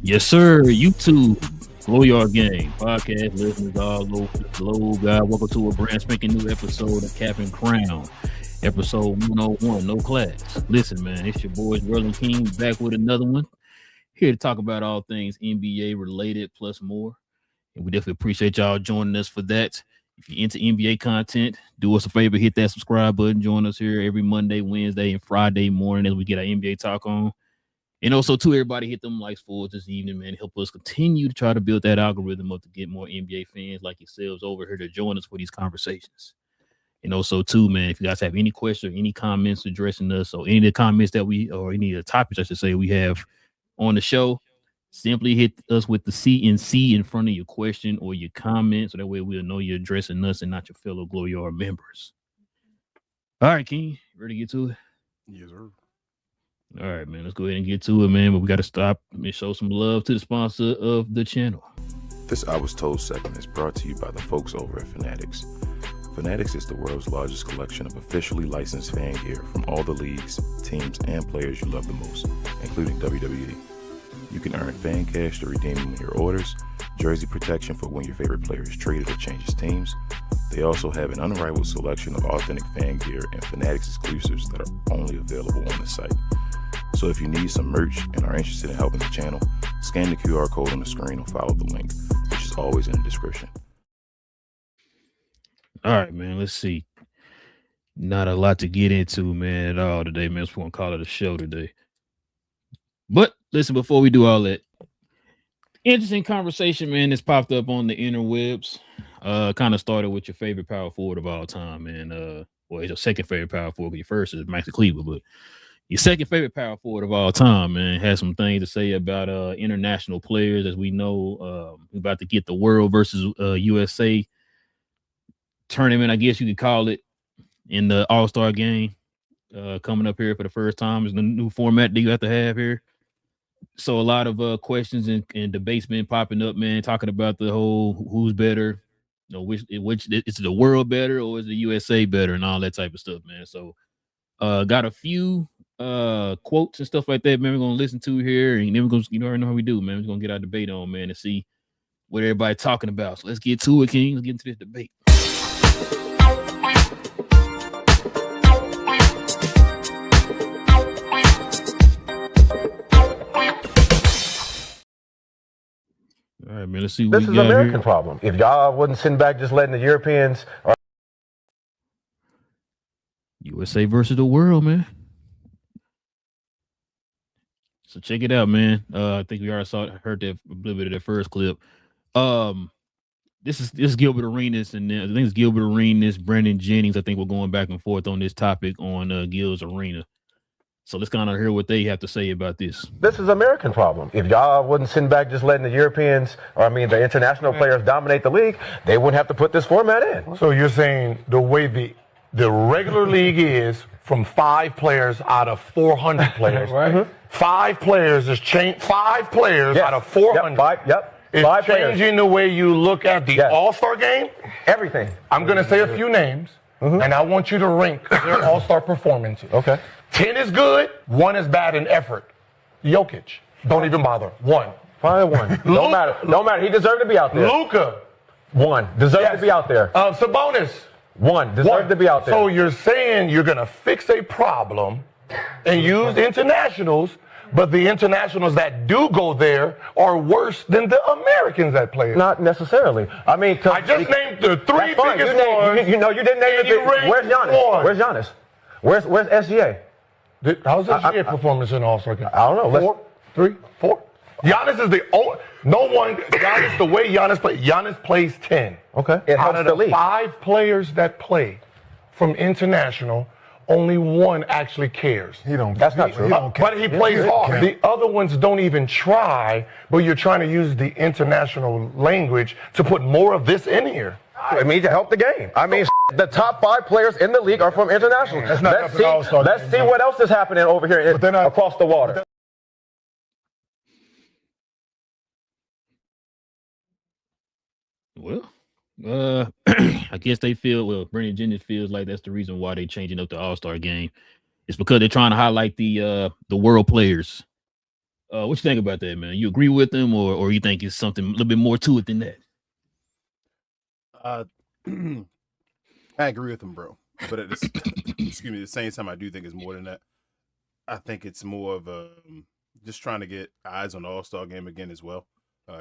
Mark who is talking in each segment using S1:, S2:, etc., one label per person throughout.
S1: Yes, sir. YouTube, GloYard Gang, podcast listeners all over the globe. God, welcome to a brand spanking new episode of Cap and Crown, episode 101, no class. Listen, man, it's your boys Relle and King back with another one. Here to talk about all things NBA related plus more. And we definitely appreciate y'all joining us for that. If you're into NBA content, do us a favor, hit that subscribe button. Join us here every Monday, Wednesday, and Friday morning as we get our NBA talk on. And also, too, everybody hit them likes for us this evening, man. Help us continue to try to build that algorithm up to get more NBA fans like yourselves over here to join us for these conversations. And also, too, man, if you guys have any questions or any comments addressing us or any of the comments that or any of the topics, I should say, we have on the show, simply hit us with the CNC in front of your question or your comment so that way we'll know you're addressing us and not your fellow GloYard members. All right, King, ready to get to it?
S2: Yes, sir.
S1: All right, man, let's go ahead and get to it, man. But we got to stop and show some love to the sponsor of the channel.
S2: This I Was Told segment is brought to you by the folks over at Fanatics. Fanatics is the world's largest collection of officially licensed fan gear from all the leagues, teams, and players you love the most, including WWE. You can earn fan cash to redeem them in your orders, jersey protection for when your favorite player is traded or changes teams. They also have an unrivaled selection of authentic fan gear and Fanatics exclusives that are only available on the site. So if you need some merch and are interested in helping the channel, scan the QR code on the screen or follow the link, which is always in the description.
S1: All right, man, let's see. Not a lot to get into, man, at all today, man. So we're going to call it a show today. But listen, before we do all that, interesting conversation, man, that's popped up on the interwebs. Kind of started with your favorite power forward of all time, man. Well, your second favorite power forward. Your first is Maxi Kleber, but your second favorite power forward of all time, man, has some things to say about international players. As we know, we're about to get the World versus USA tournament, I guess you could call it, in the All-Star game coming up here for the first time. Is the new format that you have to have here. So a lot of questions and debates been popping up, man, talking about the whole who's better, you know, which is the world better or is the USA better and all that type of stuff, man. So got a few quotes and stuff like that, man, we're gonna listen to here, and then we're gonna, you already know how we do, man. We're gonna get our debate on, man, and see what everybody's talking about. So let's get to it, King. Let's get into this debate. All right, man, let's see what
S3: this is an American problem. If y'all wasn't sitting back just letting the Europeans
S1: USA versus the world, man. So check it out, man. I think we already heard that a little bit of that first clip. This is Gilbert Arenas, and I think it's Gilbert Arenas, Brandon Jennings. I think we're going back and forth on this topic on Gil's Arena. So let's kind of hear what they have to say about this.
S3: This is an American problem. If y'all wasn't sitting back just letting the Europeans, the international players dominate the league, they wouldn't have to put this format in.
S4: So you're saying the way the regular league is, from 5 players out of 400 players,
S3: right? Mm-hmm.
S4: 5 players is changed. 5 players out of 400. It's
S3: 5
S4: changing
S3: players.
S4: The way you look at the All-Star game.
S3: Everything.
S4: I'm going to say a few names, and I want you to rank their All-Star performances.
S3: Okay.
S4: 10 is good, 1 is bad in effort. Jokic, don't even bother. 1.
S3: Probably 1. Don't matter. Don't matter. He deserved to be out there.
S4: Luka.
S3: 1. Deserved to be out there.
S4: Sabonis.
S3: 1. Deserved to be out there.
S4: So you're saying you're going to fix a problem and use internationals, but the internationals that do go there are worse than the Americans that play it.
S3: Not necessarily. I mean,
S4: I just named the three
S3: fine.
S4: biggest
S3: You
S4: ones.
S3: you didn't name it. Where's Giannis? Where's Giannis? Where's SGA?
S4: How's SGA performance in All-Star game?
S3: I don't know.
S4: 4, 3, 4. Giannis is the only. No one. Giannis, the way Giannis plays 10.
S3: Okay. It
S4: Out
S3: helps
S4: of
S3: the
S4: the
S3: league.
S4: 5 players that play from international, only one actually cares.
S3: That's not true.
S4: But he plays hard. The other ones don't even try, but you're trying to use the international language to put more of this in here.
S3: I mean, to help the game. I mean, the top 5 players in the league are from international. Let's see what else is happening over here across the water.
S1: Well, I guess they feel, Brandon Jennings feels like that's the reason why they're changing up the All-Star game. It's because they're trying to highlight the world players. What you think about that, man? You agree with them, or you think it's something a little bit more to it than that?
S5: I agree with them, bro. But at this, excuse me, the same time, I do think it's more than that. I think it's more of just trying to get eyes on the All-Star game again as well.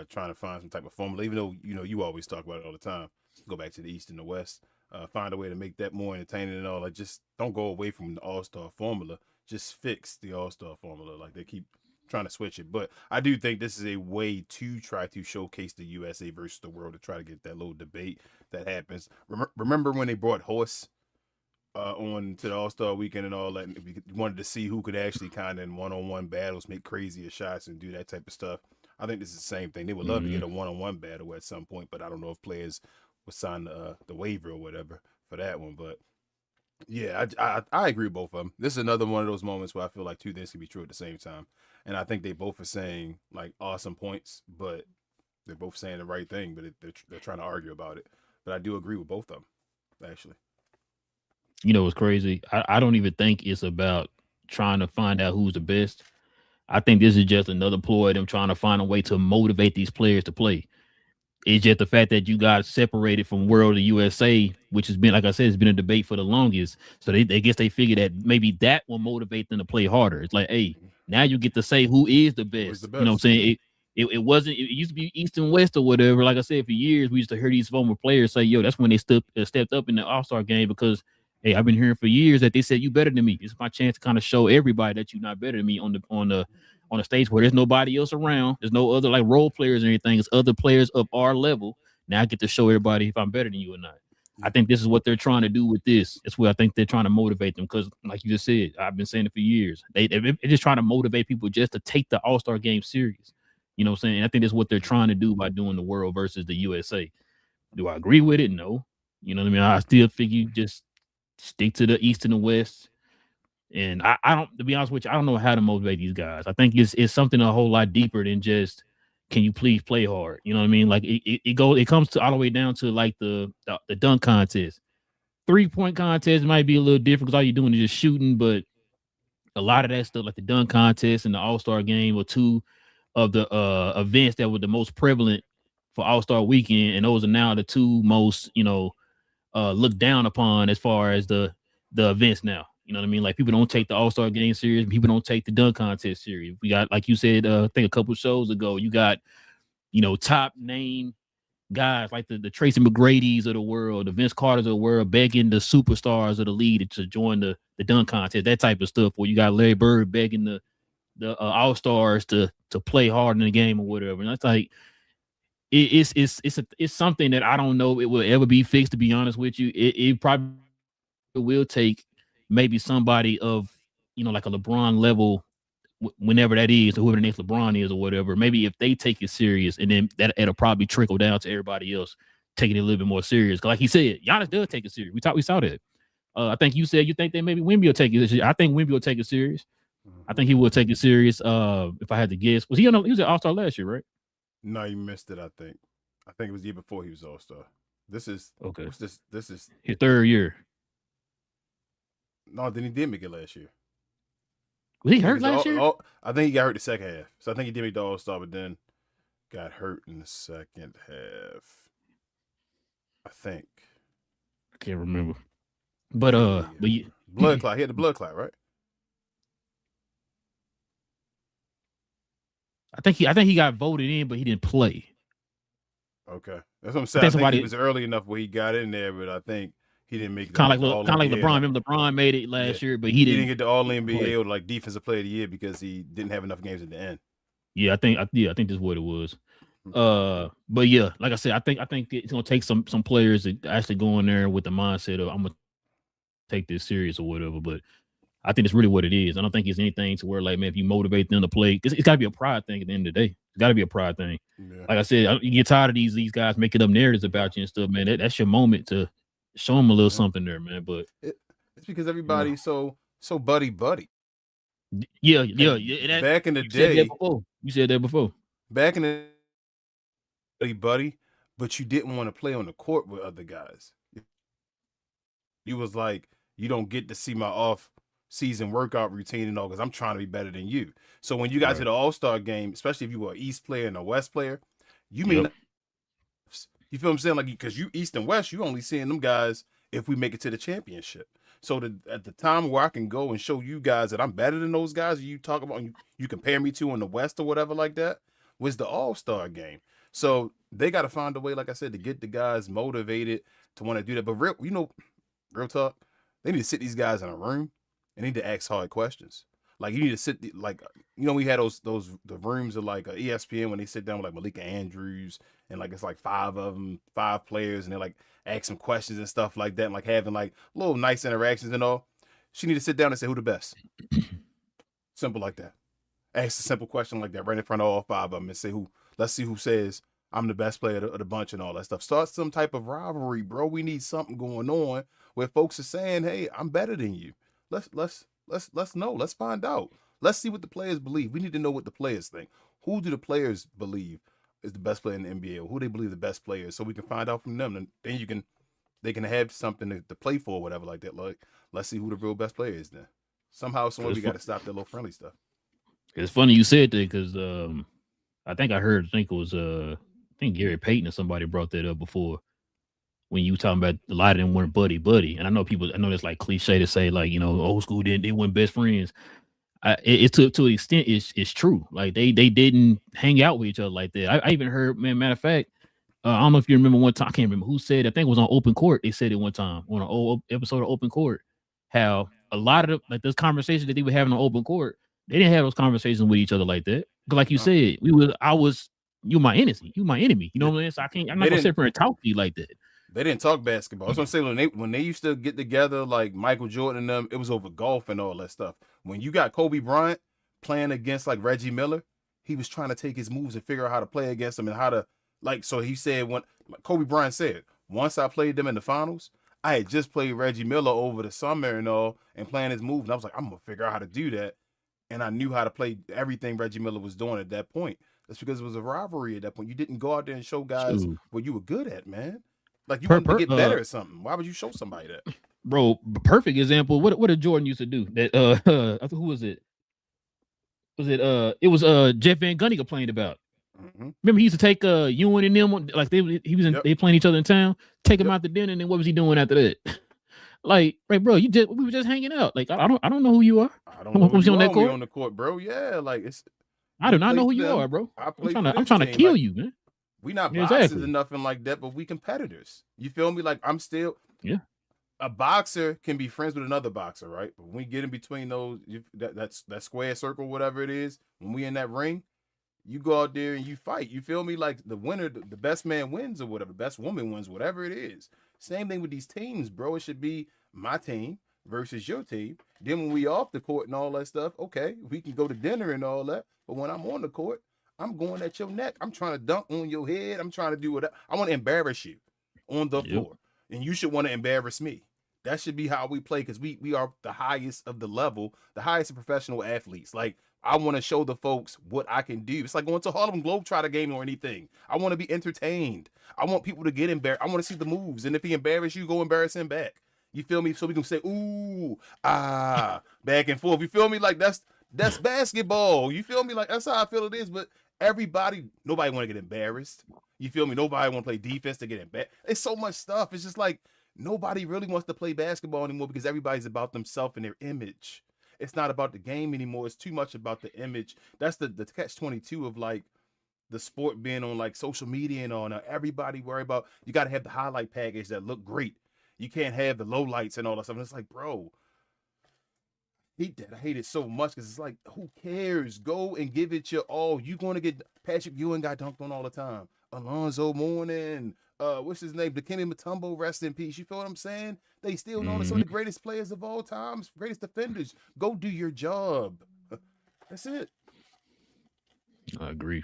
S5: Trying to find some type of formula, even though you always talk about it all the time. Go back to the East and the West. Find a way to make that more entertaining and all. Like, just don't go away from the All-Star formula. Just fix the All-Star formula. Like, they keep trying to switch it. But I do think this is a way to try to showcase the USA versus the world, to try to get that little debate that happens. Remember when they brought Horse on to the All-Star weekend and all that, and we wanted to see who could actually kind of in one-on-one battles make crazier shots and do that type of stuff. I think this is the same thing. They would love to get a one-on-one battle at some point, but I don't know if players would sign the waiver or whatever for that one. But yeah, I agree with both of them. This is another one of those moments where I feel like two things can be true at the same time. And I think they both are saying like awesome points, but they're both saying the right thing, but they're trying to argue about it. But I do agree with both of them, actually.
S1: You know what's crazy? I don't even think it's about trying to find out who's the best. I think this is just another ploy of them trying to find a way to motivate these players to play. It's just the fact that you got separated from World of USA, which has been, like I said, it's been a debate for the longest. So they guess they figure that maybe that will motivate them to play harder. It's like, hey, now you get to say who is the best. You know what I'm saying? It wasn't. It used to be East and West or whatever. Like I said, for years we used to hear these former players say, "Yo, that's when they stepped up in the All-Star game because." Hey, I've been hearing for years that they said you better than me. It's my chance to kind of show everybody that you're not better than me on the stage where there's nobody else around. There's no other like role players or anything. It's other players of our level. Now I get to show everybody if I'm better than you or not. I think this is what they're trying to do with this. It's what I think they're trying to motivate them because, like you just said, I've been saying it for years. They're just trying to motivate people just to take the All-Star game serious. You know what I'm saying? And I think that's what they're trying to do by doing the world versus the USA. Do I agree with it? No. You know what I mean? I still think you just stick to the East and the West. And I don't, to be honest with you, I don't know how to motivate these guys. I think it's something a whole lot deeper than just, can you please play hard? You know what I mean? Like it comes to all the way down to like the dunk contest. 3-point contest might be a little different because all you're doing is just shooting, but a lot of that stuff, like the dunk contest and the All-Star game, were two of the events that were the most prevalent for All-Star weekend, and those are now the two most, looked down upon as far as the events now. You know what I mean? Like, people don't take the All-Star game serious. People don't take the dunk contest serious. We got, like you said, I think a couple shows ago, you got, top name guys like the Tracy McGrady's of the world, the Vince Carter's of the world, begging the superstars of the league to join the dunk contest, that type of stuff, where you got Larry Bird begging the All-Stars to play hard in the game or whatever. And that's like, it's something that I don't know it will ever be fixed, to be honest with you. It probably will take maybe somebody of, like a LeBron level, whenever that is, or whoever the next LeBron is or whatever, maybe if they take it serious, and then it'll probably trickle down to everybody else taking it a little bit more serious. Cause like he said, Giannis does take it serious. We saw that. I think you said you think that maybe Wemby will take it serious. I think Wemby will take it serious. I think he will take it serious. If I had to guess, he was an All-Star last year, right?
S5: No, you missed it. I think it was the year before he was All-Star. This is okay. This is
S1: his third year.
S5: No, then he did make it last year.
S1: Was he hurt last year?
S5: I think he got hurt the second half. So I think he did make the All-Star, but then got hurt in the second half. I think.
S1: I can't remember. But
S5: blood clot. He had the blood clot, right?
S1: I think he got voted in, but he didn't play.
S5: Okay, that's what I'm saying. I think
S1: somebody
S5: he was early enough where he got in there, but I think he didn't make
S1: kind of
S5: all
S1: like
S5: NBA.
S1: LeBron. Remember LeBron made it last year, but he didn't
S5: get the All NBA
S1: play.
S5: or like Defensive Player of the Year because he didn't have enough games at the end.
S1: Yeah, I think this is what it was. But yeah, like I said, I think it's gonna take some players that actually go in there with the mindset of I'm gonna take this serious or whatever. But I think it's really what it is. I don't think it's anything to where like, man, if you motivate them to play, because it's got to be a pride thing at the end of the day. It's got to be a pride thing. Yeah. Like I said, you get tired of these guys making up narratives about you and stuff, man. That's your moment to show them a little something there, man. But
S5: it's because everybody's so buddy.
S1: Yeah.
S5: Back in the day,
S1: you said that before.
S5: Back in the day, buddy, but you didn't want to play on the court with other guys. You was like, you don't get to see my off-season workout routine and all because I'm trying to be better than you. So when you got to the All-Star game, especially if you were an East player and a West player, you mean, you feel what I'm saying? Like, because you East and West, you only seeing them guys if we make it to the championship. So at the time where I can go and show you guys that I'm better than those guys you talk about, you compare me to in the West or whatever like that, was the All-Star game. So they got to find a way, like I said, to get the guys motivated to want to do that. But real talk, they need to sit these guys in a room and need to ask hard questions. Like you need to sit, like, we had the rooms of like ESPN when they sit down with like Malika Andrews and like it's like 5 of them, 5 players, and they're like asking questions and stuff like that, and like having like little nice interactions and all. She need to sit down and say who the best. Simple like that. Ask a simple question like that right in front of all 5 of them and say who. Let's see who says I'm the best player of the bunch and all that stuff. Start some type of rivalry, bro. We need something going on where folks are saying, "Hey, I'm better than you." Let's know. Let's find out. Let's see what the players believe. We need to know what the players think. Who do the players believe is the best player in the NBA, or who they believe the best player is, so we can find out from them. And then they can have something to play for, or whatever like that. Like, let's see who the real best player is. Then somehow, we got to stop that little friendly stuff.
S1: It's funny you said that because I think it was Gary Payton or somebody brought that up before when you talking about a lot of them weren't buddy. And I know it's like cliche to say like, old school they weren't best friends. It to an extent it's true. Like they didn't hang out with each other like that. I even heard, matter of fact, I don't know if you remember one time, I can't remember who said, I think it was on Open Court. They said it one time on an old episode of Open Court, how a lot of those conversations that they were having on Open Court, they didn't have those conversations with each other like that. Because like you said, you my enemy. You my enemy. You know what I'm saying? So I'm not gonna sit here and talk to you like that.
S5: They didn't talk basketball. That's what I'm saying. When they used to get together, like Michael Jordan and them, it was over golf and all that stuff. When you got Kobe Bryant playing against like Reggie Miller, he was trying to take his moves and figure out how to play against him and how to so he said when Kobe Bryant said, once I played them in the finals, I had just played Reggie Miller over the summer and all and playing his moves. And I was like, I'm gonna figure out how to do that. And I knew how to play everything Reggie Miller was doing at that point. That's because it was a rivalry at that point. You didn't go out there and show guys what you were good at, man. Like you wanted to get better at something. Why would you show somebody that?
S1: Bro, perfect example. What did Jordan used to do? That who was it? It was Jeff Van Gundy complained about. Mm-hmm. Remember he used to take Ewan and them like they playing each other in town, take him out to dinner, and then what was he doing after that? Like, right, bro, we were just hanging out. Like, I don't know who you are.
S5: I don't know who you are on the court, bro. Yeah, like
S1: I do not know who you are, bro. I'm trying to kill you, man.
S5: We not boxers or nothing like that, but we competitors. You feel me? Like I'm still a boxer can be friends with another boxer, right? But when we get in between those, that square circle, whatever it is, when we in that ring, you go out there and you fight. You feel me? Like the winner, the best man wins or whatever, best woman wins, whatever it is. Same thing with these teams, bro. It should be my team versus your team. Then when we off the court and all that stuff, okay, we can go to dinner and all that. But when I'm on the court, I'm going at your neck. I'm trying to dunk on your head. I'm trying to do whatever. I want to embarrass you on the floor. And you should want to embarrass me. That should be how we play because we are the highest of the level, the highest of professional athletes. Like, I want to show the folks what I can do. It's like going to Harlem Globetrotter game or anything. I want to be entertained. I want people to get embarrassed. I want to see the moves. And if he embarrass you, go embarrass him back. You feel me? So we can say, ooh, back and forth. You feel me? Like, that's basketball. You feel me? Like, that's how I feel it is. But nobody want to get embarrassed. You feel me? Nobody want to play defense to get embarrassed. It's so much stuff. It's just like nobody really wants to play basketball anymore because everybody's about themselves and their image. it's not about the game anymore. It's too much about the image. That's the catch-22 of like the sport being on like social media and on everybody worry about. You got to have the highlight package that look great. You can't have the low lights and all that stuff. And it's like, bro, hate that. I hate it so much because it's like, who cares? Go and give it your all. You going to get Patrick Ewing got dunked on all the time. Alonzo Mourning, what's his name? Dikembe Mutombo, rest in peace. You feel what I'm saying? They still know some of the greatest players of all time, greatest defenders. Go do your job. That's it.
S1: I agree.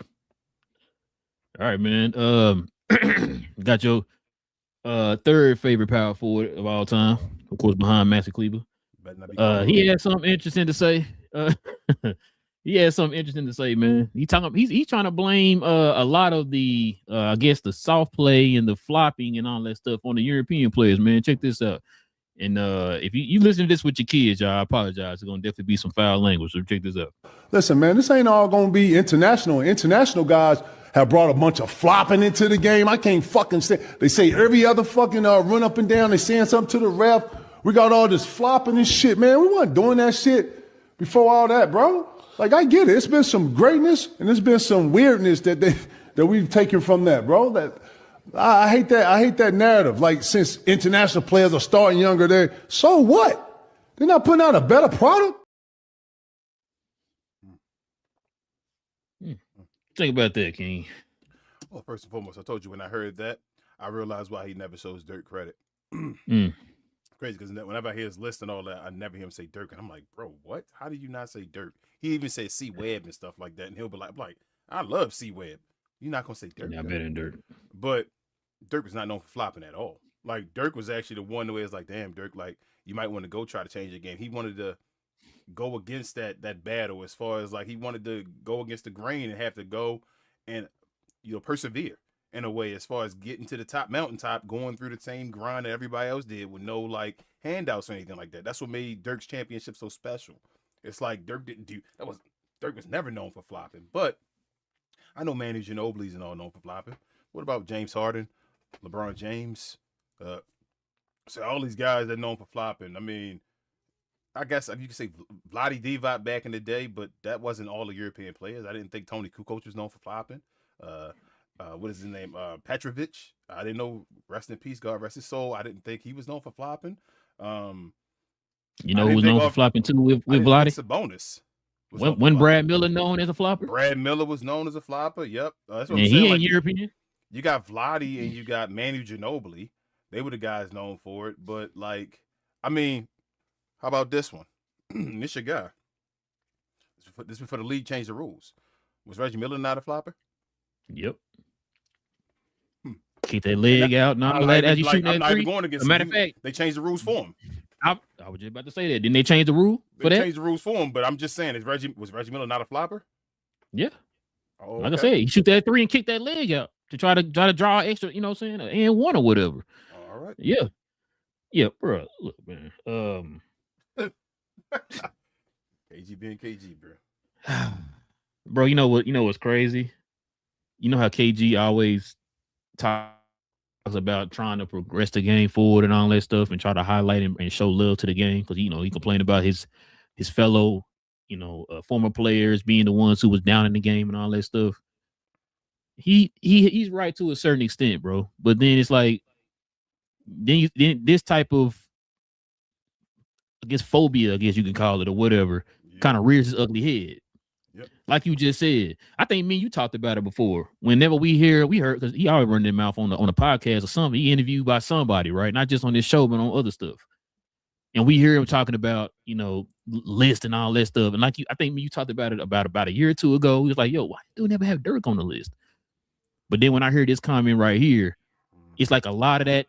S1: All right, man. Got your third favorite power forward of all time, of course, behind Maxi Kleber. He had something interesting to say. He had something interesting to say, man. He's trying to blame a lot of the I guess the soft play and the flopping and all that stuff on the European players, man. Check this out. And if you listen to this with your kids, y'all, I apologize. There's gonna definitely be some foul language. So check this out.
S6: Listen, man, this ain't all gonna be international. International guys have brought a bunch of flopping into the game. I can't fucking say. They say every other fucking run up and down. They saying something to the ref. We got all this flopping and shit, man. We weren't doing that shit before all that, bro. Like, I get it. It's been some greatness and there's been some weirdness that we've taken from that, bro. That I hate that. I hate that narrative. Like, since international players are starting younger, so what? They're not putting out a better product.
S1: Think about that, King.
S5: Well, first and foremost, I told you when I heard that, I realized why he never shows Dirk credit. Crazy, because whenever I hear his list and all that, I never hear him say Dirk, and I'm like, bro, what? How do you not say Dirk? He even says C Webb and stuff like that, and he'll be like, I love C Webb. You're not gonna say Dirk.
S1: Yeah, better than Dirk.
S5: But Dirk was not known for flopping at all. Like, Dirk was actually the one where it's like, damn, Dirk, like, you might want to go try to change your game. He wanted to go against that battle, as far as like he wanted to go against the grain and have to go and persevere in a way, as far as getting to the top mountaintop, going through the same grind that everybody else did with no like handouts or anything like that. That's what made Dirk's championship so special. It's like Dirk didn't do that. Dirk was never known for flopping, but I know Manu Ginobili's and all known for flopping. What about James Harden, LeBron James? So all these guys that are known for flopping. I mean, I guess you could say Vlade Divac back in the day, but that wasn't all the European players. I didn't think Tony Kukoc was known for flopping. What is his name? Petrovic. I didn't know. Rest in peace, God rest his soul. I didn't think he was known for flopping.
S1: You know who was known for flopping too with Vlade?
S5: Sabonis.
S1: When Brad Miller known as a flopper?
S5: Brad Miller was known as a flopper. Yep. That's what
S1: I'm saying. He ain't European.
S5: You got Vlade and you got Manu Ginobili. They were the guys known for it. But like, I mean, how about this one? This your guy. This before the league changed the rules. Was Reggie Miller not a flopper?
S1: Yep. Keep that leg out and all that as you shoot that three. As a matter of fact,
S5: they changed the rules for him.
S1: I was just about to say that. Didn't they change the rule for that?
S5: They changed the rules for him, but I'm just saying, was Reggie Miller not a flopper?
S1: Yeah.
S5: Oh,
S1: like I said, he shoot that three and kick that leg out to try to draw extra, you know what I'm saying, and one or whatever.
S5: All right.
S1: Yeah. Yeah, bro. Look, man.
S5: KG being KG, bro.
S1: Bro, you know what's crazy? You know how KG always talks about trying to progress the game forward and all that stuff and try to highlight and show love to the game, because he complained about his fellow former players being the ones who was down in the game and all that stuff. He's right to a certain extent, bro. But then it's like then this type of, I guess, phobia, I guess you can call it, or whatever, kind of rears its ugly head.
S5: Yep.
S1: Like you just said, I think me and you talked about it before. Whenever we heard, because he always run their mouth on the podcast or something. He interviewed by somebody, right? Not just on this show, but on other stuff. And we hear him talking about, list and all that stuff. And like I think me, you talked about it about a year or two ago. He was like, yo, why do you never have Dirk on the list? But then when I heard this comment right here, it's like a lot of that,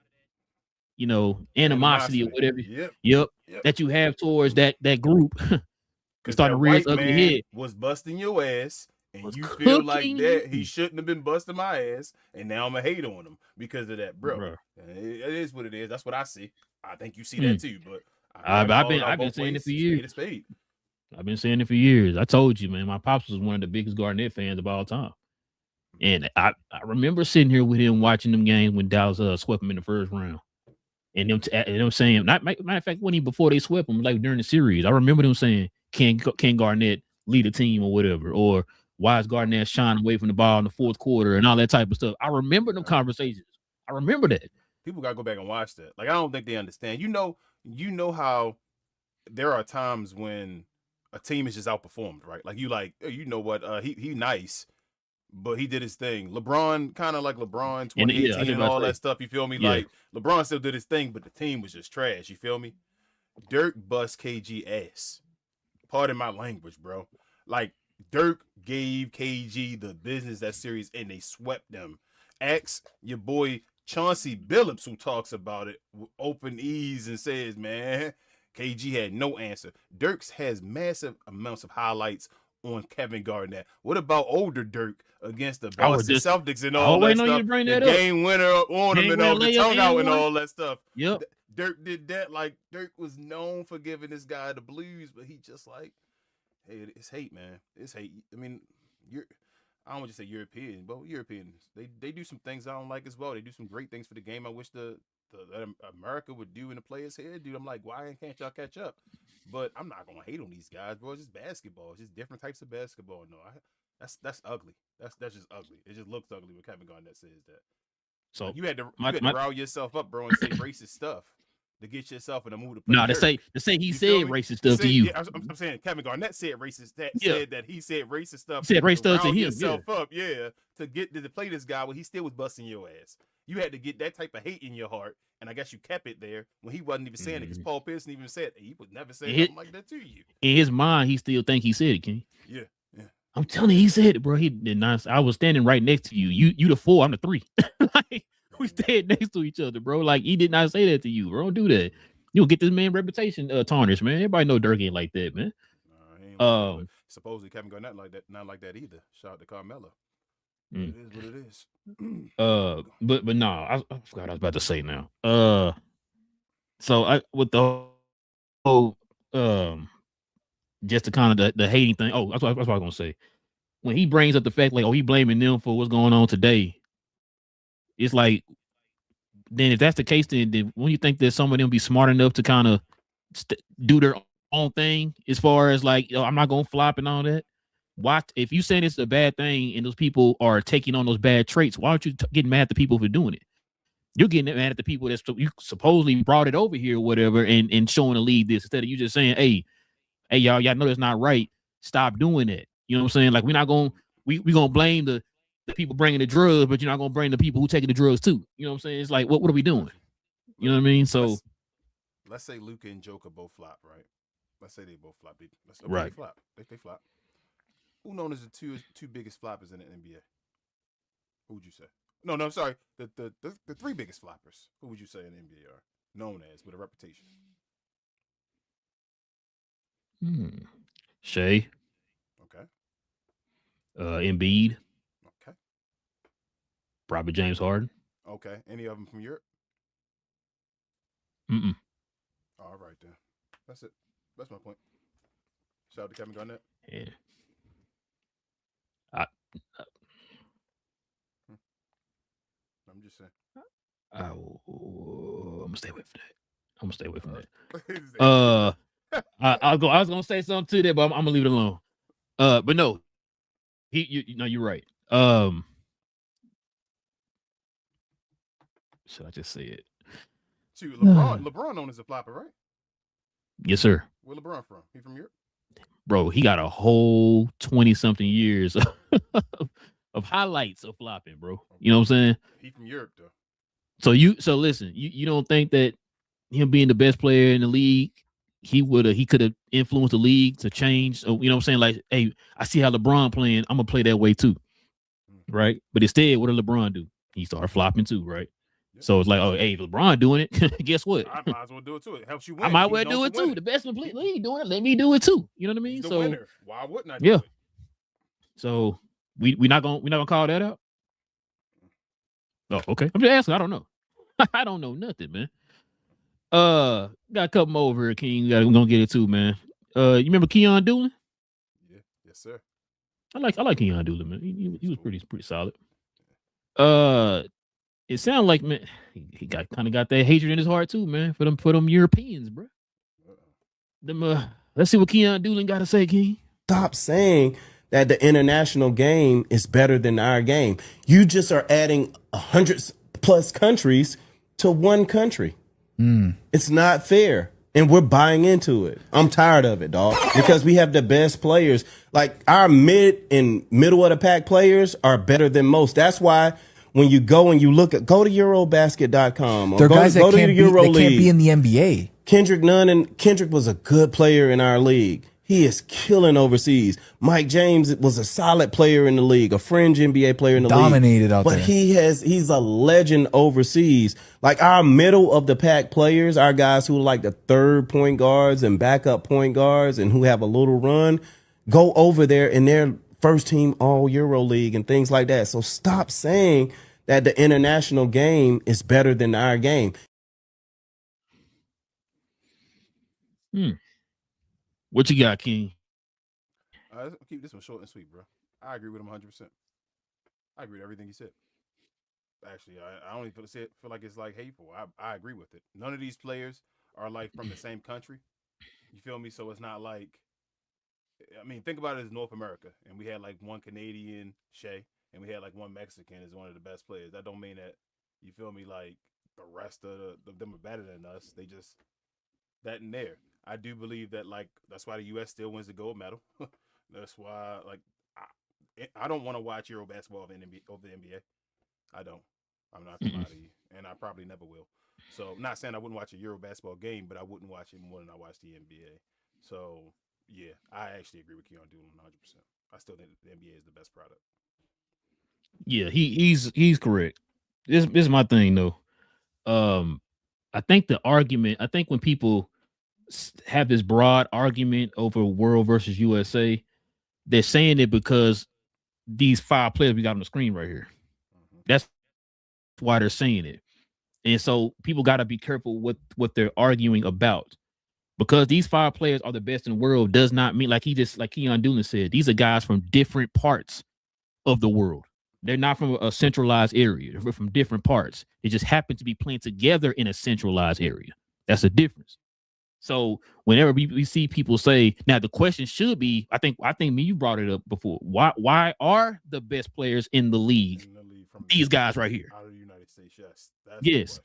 S1: animosity or whatever. Yep. That you have towards that group.
S5: Starting to rear his ugly head. Was busting your ass, and you feel like that he shouldn't have been busting my ass, and now I'm gonna hate on him because of that, bro. It is what it is. That's what I see. I think you see that too, but
S1: I've been saying it for years. I've been saying it for years. I told you, man. My pops was one of the biggest Garnett fans of all time, and I remember sitting here with him watching them games when Dallas swept him in the first round, And them saying, matter of fact, when before they swept them, like during the series, I remember them saying, "Can Garnett lead a team or whatever?" Or why is Garnett shying away from the ball in the fourth quarter and all that type of stuff. I remember them conversations. I remember that.
S5: People gotta go back and watch that. Like I don't think they understand. You know how there are times when a team is just outperformed, right? Like you know what? He nice, but he did his thing. LeBron, kind of like LeBron 2018 and all that stuff. You feel me? Yeah. Like LeBron still did his thing, but the team was just trash. You feel me? Dirk bust KG ass. Pardon my language, bro. Like Dirk gave KG the business that series, and they swept them. Ask your boy Chauncey Billups, who talks about it with open ease and says, man, KG had no answer. Dirk has massive amounts of highlights on Kevin Garnett. What about older Dirk against the Boston Celtics and all that stuff? The game winner on him and all the tongue out and all that stuff.
S1: Yep.
S5: Dirk did that. Like Dirk was known for giving this guy the blues, but he just like, hey, it's hate, man. It's hate. I mean, I don't want to say European, but Europeans, they do some things I don't like as well. They do some great things for the game. I wish that America would do in the players here, dude. I'm like, why can't y'all catch up? But I'm not gonna hate on these guys, bro. It's just basketball. It's just different types of basketball. No, that's ugly. That's just ugly. It just looks ugly when Kevin Garnett says that. So you had to rile yourself up, bro, and say racist stuff to get yourself in the mood to play.
S1: No, to say he said racist stuff to you.
S5: Yeah, I'm saying Kevin Garnett said racist. Said that he said racist stuff.
S1: He said racist stuff to him.
S5: Yourself up, to get to play this guy when he still was busting your ass. You had to get that type of hate in your heart, and I guess you kept it there when he wasn't even saying it, because Paul Pierce even said he would never say something like that to you.
S1: In his mind, he still think he said it, King.
S5: Yeah.
S1: I'm telling you, he said it, bro. He did not. I was standing right next to you. You the 4, I'm the 3. Like we stayed next to each other, bro. Like he did not say that to you, bro. Don't do that. You'll get this man reputation tarnished, man. Everybody know Dirk ain't like that, man.
S5: Supposedly Kevin Garnett not like that either. Shout out to Carmelo. It is what it is.
S1: But no, I forgot what I was about to say now. So with the whole just the kind of the hating thing. Oh, that's what I was gonna say. When he brings up the fact like, he blaming them for what's going on today, it's like, then if that's the case, then when you think that some of them be smart enough to kind of do their own thing, as far as like, I'm not gonna flop and all that. If you saying it's a bad thing and those people are taking on those bad traits, why aren't you getting mad at the people for doing it? You're getting mad at the people that you supposedly brought it over here or whatever, and showing the league this, instead of you just saying, hey, y'all know that's not right. Stop doing it. You know what I'm saying? Like, we're not going we gonna blame the people bringing the drugs, but you're not gonna blame the people who taking the drugs too. You know what I'm saying? It's like, what are we doing? You know what I mean? So
S5: let's say Luka and Joker both flop, right? Let's say they both flop. They flop. They flop. Who known as the two biggest floppers in the NBA? Who would you say? No, I'm sorry. The 3 biggest floppers. Who would you say in the NBA are known as with a reputation?
S1: Shea.
S5: Okay.
S1: Embiid.
S5: Okay.
S1: Probably James Harden.
S5: Okay. Any of them from Europe? All right then. That's it. That's my point. Shout out to Kevin Garnett.
S1: Yeah.
S5: I'm just saying.
S1: I'm gonna stay away from that. I was gonna say something to that, but I'm gonna leave it alone. But no, you're right. Should I just say it?
S5: Shoot, LeBron known as a flopper, right?
S1: Yes, sir.
S5: Where LeBron from? He from Europe?
S1: Bro, he got a whole 20-something years of highlights of flopping, bro. You know what I'm saying?
S5: He from Europe though.
S1: So listen, you don't think that him being the best player in the league, he could have influenced the league to change? So, you know what I'm saying? Like, hey, I see how LeBron playing, I'm gonna play that way too. Right? But instead, what did LeBron do? He started flopping too, right? Yep. So it's like, oh, hey, LeBron doing it. Guess what?
S5: I might as well do it too. It helps you win.
S1: I might well do it too. The best complete league doing it. Let me do it too. You know what I mean?
S5: He's the
S1: so
S5: winner. Why wouldn't I do it?
S1: So we're not gonna call that out. Oh, okay. I'm just asking. I don't know. I don't know nothing, man. Got a couple more over here, King. We're gonna get it too, man. You remember Keon Doolin?
S5: Yeah, yes, sir.
S1: I like Keon Doolin, man. He was pretty solid. it sounds like, man, he got kind of got that hatred in his heart too, man, for them Europeans, bro. Them let's see what Keon Doolin got to say, King.
S7: Stop saying that the international game is better than our game. You just are adding 100+ countries to one country. It's not fair. And we're buying into it. I'm tired of it, dog. Because we have the best players. Like, our mid and middle of the pack players are better than most. That's why when you go and you look at, go to Eurobasket.com or
S8: There are guys that
S7: go to
S8: can't
S7: the
S8: be,
S7: Euro
S8: that can't
S7: League.
S8: be in the NBA.
S7: Kendrick Nunn, and Kendrick was a good player in our league. He is killing overseas. Mike James was a solid player in the league, a fringe NBA player in the league.
S8: Dominated out there.
S7: But he's a legend overseas. Like, our middle of the pack players, our guys who are like the third point guards and backup point guards and who have a little run, go over there in their first team all Euro League and things like that. So stop saying that the international game is better than our game.
S1: What you got, King?
S5: I'll keep this one short and sweet, bro. I agree with him 100%. I agree with everything he said. Actually, I don't even feel like it's like hateful. I agree with it. None of these players are like from the same country. You feel me? So it's not like, I mean, think about it as North America, and we had like one Canadian, Shea, and we had like one Mexican as one of the best players. That don't mean that, you feel me, like the rest of them are better than us. They just that and there. I do believe that, like, that's why the U.S. still wins the gold medal. That's why, like, I don't want to watch Euro basketball over the NBA. I don't. I'm not gonna lie to you, and I probably never will. So, I'm not saying I wouldn't watch a Euro basketball game, but I wouldn't watch it more than I watch the NBA. So, yeah, I actually agree with Keon Doolin 100%. I still think the NBA is the best product.
S1: Yeah, he's correct. This is my thing though. I think the argument. I think when people have this broad argument over world versus USA, they're saying it because these 5 players we got on the screen right here. That's why they're saying it. And so people got to be careful what they're arguing about, because these 5 players are the best in the world does not mean, like Keon Doolin said, these are guys from different parts of the world. They're not from a centralized area. They're from different parts. They just happen to be playing together in a centralized area. That's a difference. So whenever we see people say, now the question should be, I think you brought it up before. Why are the best players in the league from these guys right here?
S5: Out of the United States,
S1: yes.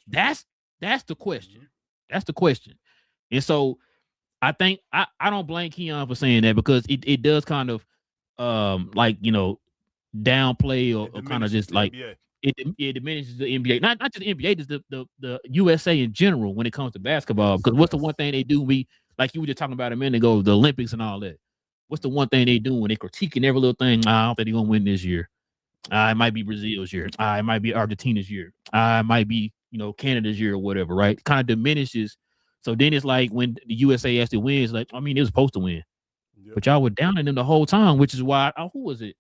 S1: That's the question. Mm-hmm. That's the question. And so I think I don't blame Keon for saying that, because it does kind of like, you know, downplay or kind of just like it diminishes the NBA, not just the NBA, just the USA in general when it comes to basketball. Because what's the one thing they do? Like you were just talking about a minute ago, the Olympics and all that. What's the one thing they do when they critiquing every little thing? I don't think they're gonna win this year. It might be Brazil's year. It might be Argentina's year. It might be, you know, Canada's year or whatever, right? Kind of diminishes. So then it's like when the USA actually wins, like, I mean, it was supposed to win. Yep. But y'all were down in them the whole time, which is why, who was it?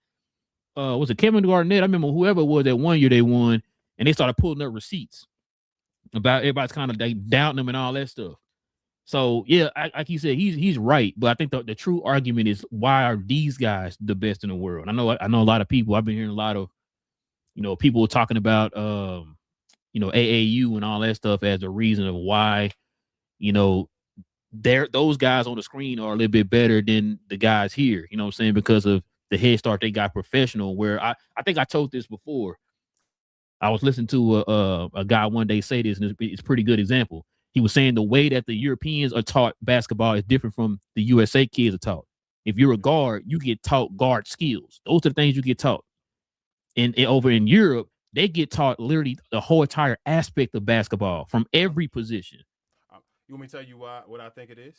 S1: Was it Kevin Garnett? I remember whoever it was that one year they won, and they started pulling up receipts about everybody's kind of like doubting them and all that stuff. So yeah, like he said, he's right, but I think the true argument is, why are these guys the best in the world? I know a lot of people. I've been hearing a lot of, you know, people talking about you know, AAU and all that stuff as a reason of why, you know, those guys on the screen are a little bit better than the guys here. You know what I'm saying? Because of the head start they got professional. Where I think I told this before. I was listening to a guy one day say this, and it's a pretty good example. He was saying the way that the Europeans are taught basketball is different from the USA kids are taught. If you're a guard, you get taught guard skills. Those are the things you get taught. And over in Europe, they get taught literally the whole entire aspect of basketball from every position.
S5: You want me to tell you what I think it is?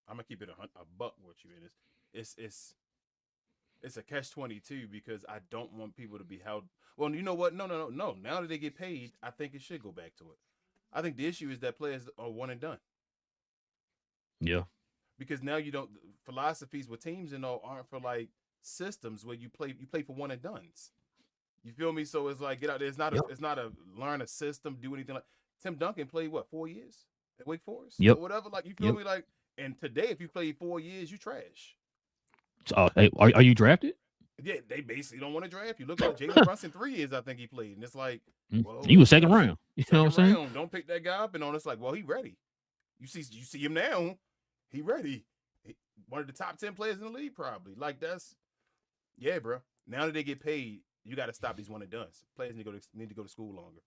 S5: I'm gonna keep it a buck with you in this. It's a catch-22, because I don't want people to be held. Well, you know what? No. Now that they get paid, I think it should go back to it. I think the issue is that players are one and done.
S1: Yeah.
S5: Because now you don't, philosophies with teams and all aren't for like systems where you play for one and dones. You feel me? So it's like, get out there. It's not a learn a system, do anything like. Tim Duncan played 4 years at Wake Forest?
S1: Yep.
S5: Or whatever. Like, you feel me? Like, and today if you play 4 years, you trash.
S1: Hey, are you drafted?
S5: Yeah, they basically don't want to draft you. Look at Jalen Brunson 3 years, I think he played. And it's like, well,
S1: he was second round. You know what I'm saying?
S5: Don't pick that guy up. And on it's like, well, he ready. You see him now. He ready. One of the top 10 players in the league, probably. Like yeah, bro. Now that they get paid, you got to stop these one and dones. Players need to go to school longer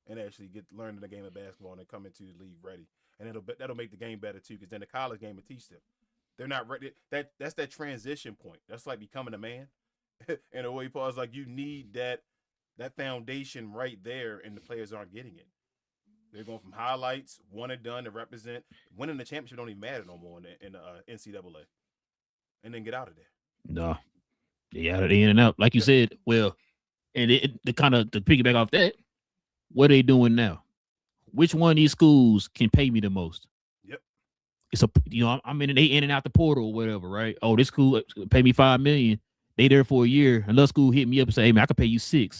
S5: and actually get learning the game of basketball and then come into the league ready. And that'll make the game better too, because then the college game will teach them. They're not ready. That's that transition point. That's like becoming a man. And the way Paul's like, you need that foundation right there, and the players aren't getting it. They're going from highlights, one and done to represent. Winning the championship don't even matter no more in the NCAA. And then get out of there.
S1: No. Yeah, they in and out. Like you said, well, and to piggyback off that, what are they doing now? Which one of these schools can pay me the most?
S5: Yep.
S1: It's I'm they in and out the portal or whatever, right? Oh, this school pay me $5 million. They there for a year. Another school hit me up and say, hey man, I can pay you $6 million.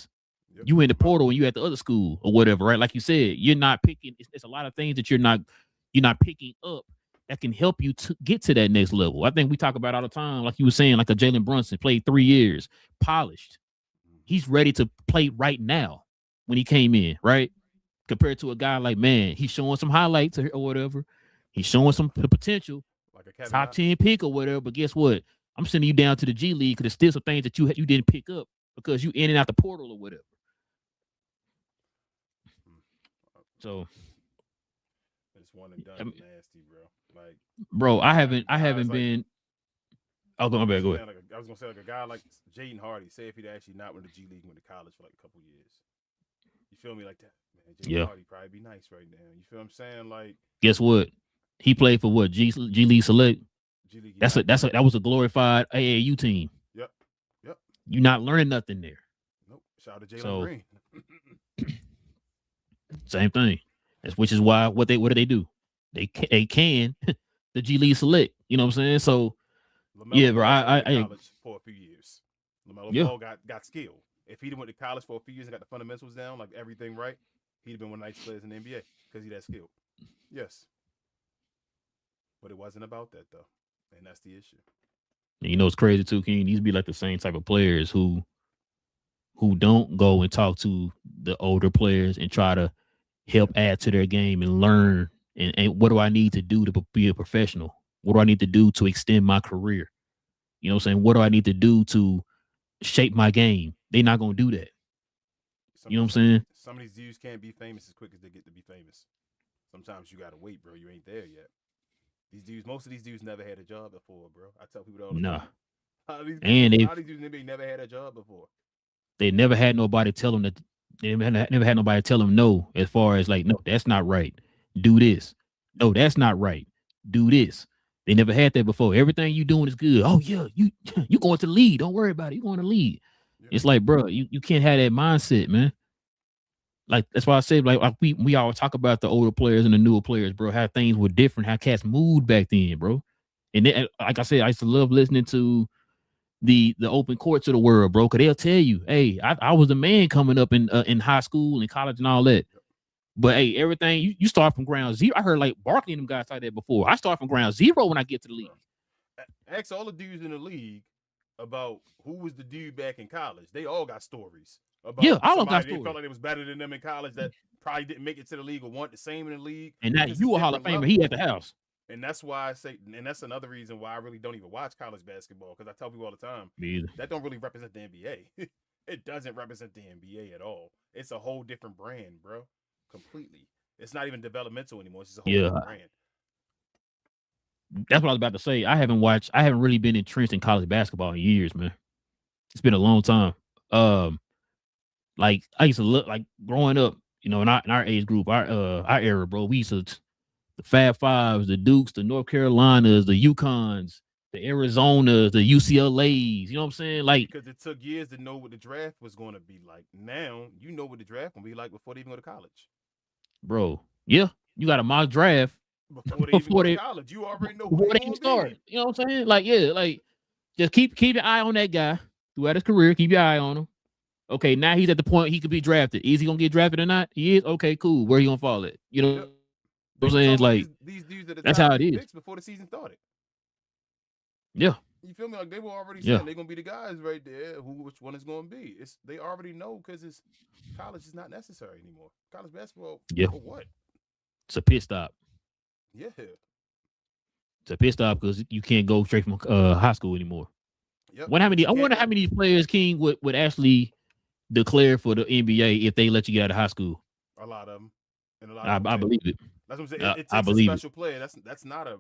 S1: Yep. You in the portal and you at the other school or whatever, right? Like you said, you're not picking. It's a lot of things that you're not picking up that can help you to get to that next level. I think we talk about all the time, like you were saying, like a Jalen Brunson played 3 years, polished. He's ready to play right now when he came in, right? Compared to a guy like, man, he's showing some highlights or whatever. He's showing some potential, like a top 10 pick or whatever. But guess what? I'm sending you down to the G League because there's still some things that you didn't pick up because you in and out the portal or whatever. So
S5: it's one and done, nasty, bro. Like,
S1: bro, I haven't been. Oh, go ahead. Go ahead.
S5: I was gonna say like a guy like Jaden Hardy. Say if he'd actually not went to G League, went to college for like a couple years. You feel me like that, man? Jaden Hardy probably be nice right now. You feel what I'm saying? Like,
S1: guess what? He played for what? G League Select. G League. That was a glorified AAU team.
S5: Yep.
S1: You're not learning nothing there.
S5: Nope. Shout out to Jalen Green.
S1: Same thing. Which is why what do they do? They can the G League Select. You know what I'm saying? So
S5: LaMelo
S1: yeah, bro.
S5: I college for a few years. LaMelo Ball got skill. If he'd went to college for a few years and got the fundamentals down, like everything right, he'd have been one of the nicest players in the NBA because he's that skilled. Yes. But it wasn't about that though. And that's the issue.
S1: And you know it's crazy too, King. These be like the same type of players who don't go and talk to the older players and try to help add to their game and learn. And what do I need to do to be a professional? What do I need to do to extend my career? You know what I'm saying? What do I need to do to shape my game? They're not going to do that. You know what I'm saying?
S5: Some of these dudes can't be famous as quick as they get to be famous. Sometimes you got to wait, bro. You ain't there yet. Most of these dudes never had a job before, bro. I tell people all the time. A lot of these dudes never had a job before.
S1: They never had nobody tell them that. They never had nobody tell them no, as far as like, no, that's not right. Do this. No, that's not right. Do this. They never had that before. Everything you doing is good. Oh yeah, you going to lead. Don't worry about it. You going to lead. Yeah. It's like, bro, you can't have that mindset, man. Like that's why I said, like we always talk about the older players and the newer players, bro. How things were different, how cats moved back then, bro. And then, like I said, I used to love listening to the open courts of the world, bro. Cause they'll tell you, hey, I was the man coming up in high school and college and all that. But hey, everything you start from ground zero. I heard like Barkley and them guys like that before. I start from ground zero when I get to the league.
S5: Ask all the dudes in the league about who was the dude back in college. They all got stories. About
S1: all got stories.
S5: They felt like it was better than them in college that probably didn't make it to the league or want the same in the league.
S1: And now you a Hall of Famer. He at the house.
S5: And that's why I say, and that's another reason why I really don't even watch college basketball, because I tell people all the time, that don't really represent the NBA. It doesn't represent the NBA at all. It's a whole different brand, bro. Completely. It's not even developmental anymore. It's just a whole different brand.
S1: That's what I was about to say. I haven't really been entrenched in college basketball in years, man. It's been a long time. Like I used to look like growing up, you know, in our age group, our era, bro. We used to the Fab Fives, the Dukes, the North Carolinas, the UConns, the Arizonas, the UCLAs. You know what I'm saying? Like
S5: because it took years to know what the draft was going to be like. Now you know what the draft will be like before they even go to college.
S1: Bro, yeah, you got a mock draft
S5: before they even go to college. You already know
S1: before they even start. You know what I'm saying? Like like just keep your eye on that guy throughout his career. Keep your eye on him. Okay, now he's at the point he could be drafted. Is he gonna get drafted or not? He is. Okay, cool. Where he gonna fall at? You know what I'm saying? Like
S5: these dudes that
S1: that's how it is.
S5: Before the season started.
S1: Yeah,
S5: You feel me? Like they were already saying they're gonna be the guys right there. Which one is gonna be? They already know because it's college is not necessary anymore. College basketball, for what?
S1: It's a pit stop.
S5: Yeah,
S1: it's a pit stop because you can't go straight from high school anymore.
S5: Yep.
S1: I wonder how many players King would actually declare for the NBA if they let you get out of high school.
S5: A lot of them. And a lot
S1: I believe it.
S5: That's what I'm saying. It
S1: I
S5: takes a
S1: believe
S5: special player. That's not a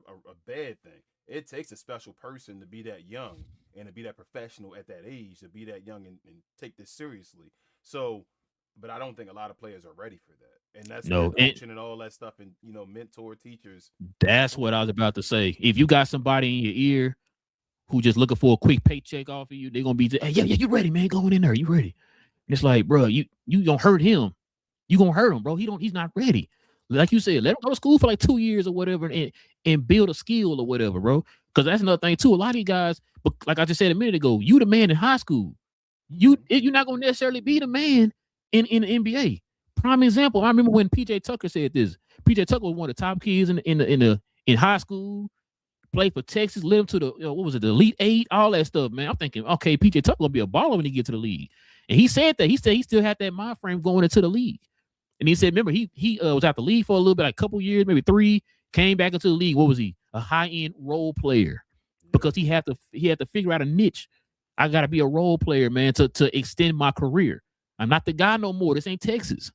S5: bad thing. It takes a special person to be that young and to be that professional at that age, to be that young and take this seriously. So, but I don't think a lot of players are ready for that. And that's coaching and all that stuff and, mentor teachers.
S1: That's what I was about to say. If you got somebody in your ear who just looking for a quick paycheck off of you, they're going to be, hey, yeah, you ready, man? Go in there. You ready? And it's like, bro, you going to hurt him. You going to hurt him, bro. He's not ready. Like you said, let him go to school for like 2 years or whatever and build a skill or whatever, bro. Because that's another thing too. A lot of these guys, but like I just said a minute ago, you the man in high school. You're not going to necessarily be the man in the NBA. Prime example, I remember when PJ Tucker said this. PJ Tucker was one of the top kids in high school. Played for Texas, led him to the the Elite Eight, all that stuff, man. I'm thinking, okay, PJ Tucker gonna be a baller when he get to the league. And he said that. He said he still had that mind frame going into the league. And he said, remember, he was out the league for a little bit, like a couple years, maybe 3, came back into the league. What was he? A high-end role player. Because he had to figure out a niche. I gotta be a role player, man, to extend my career. I'm not the guy no more. This ain't Texas.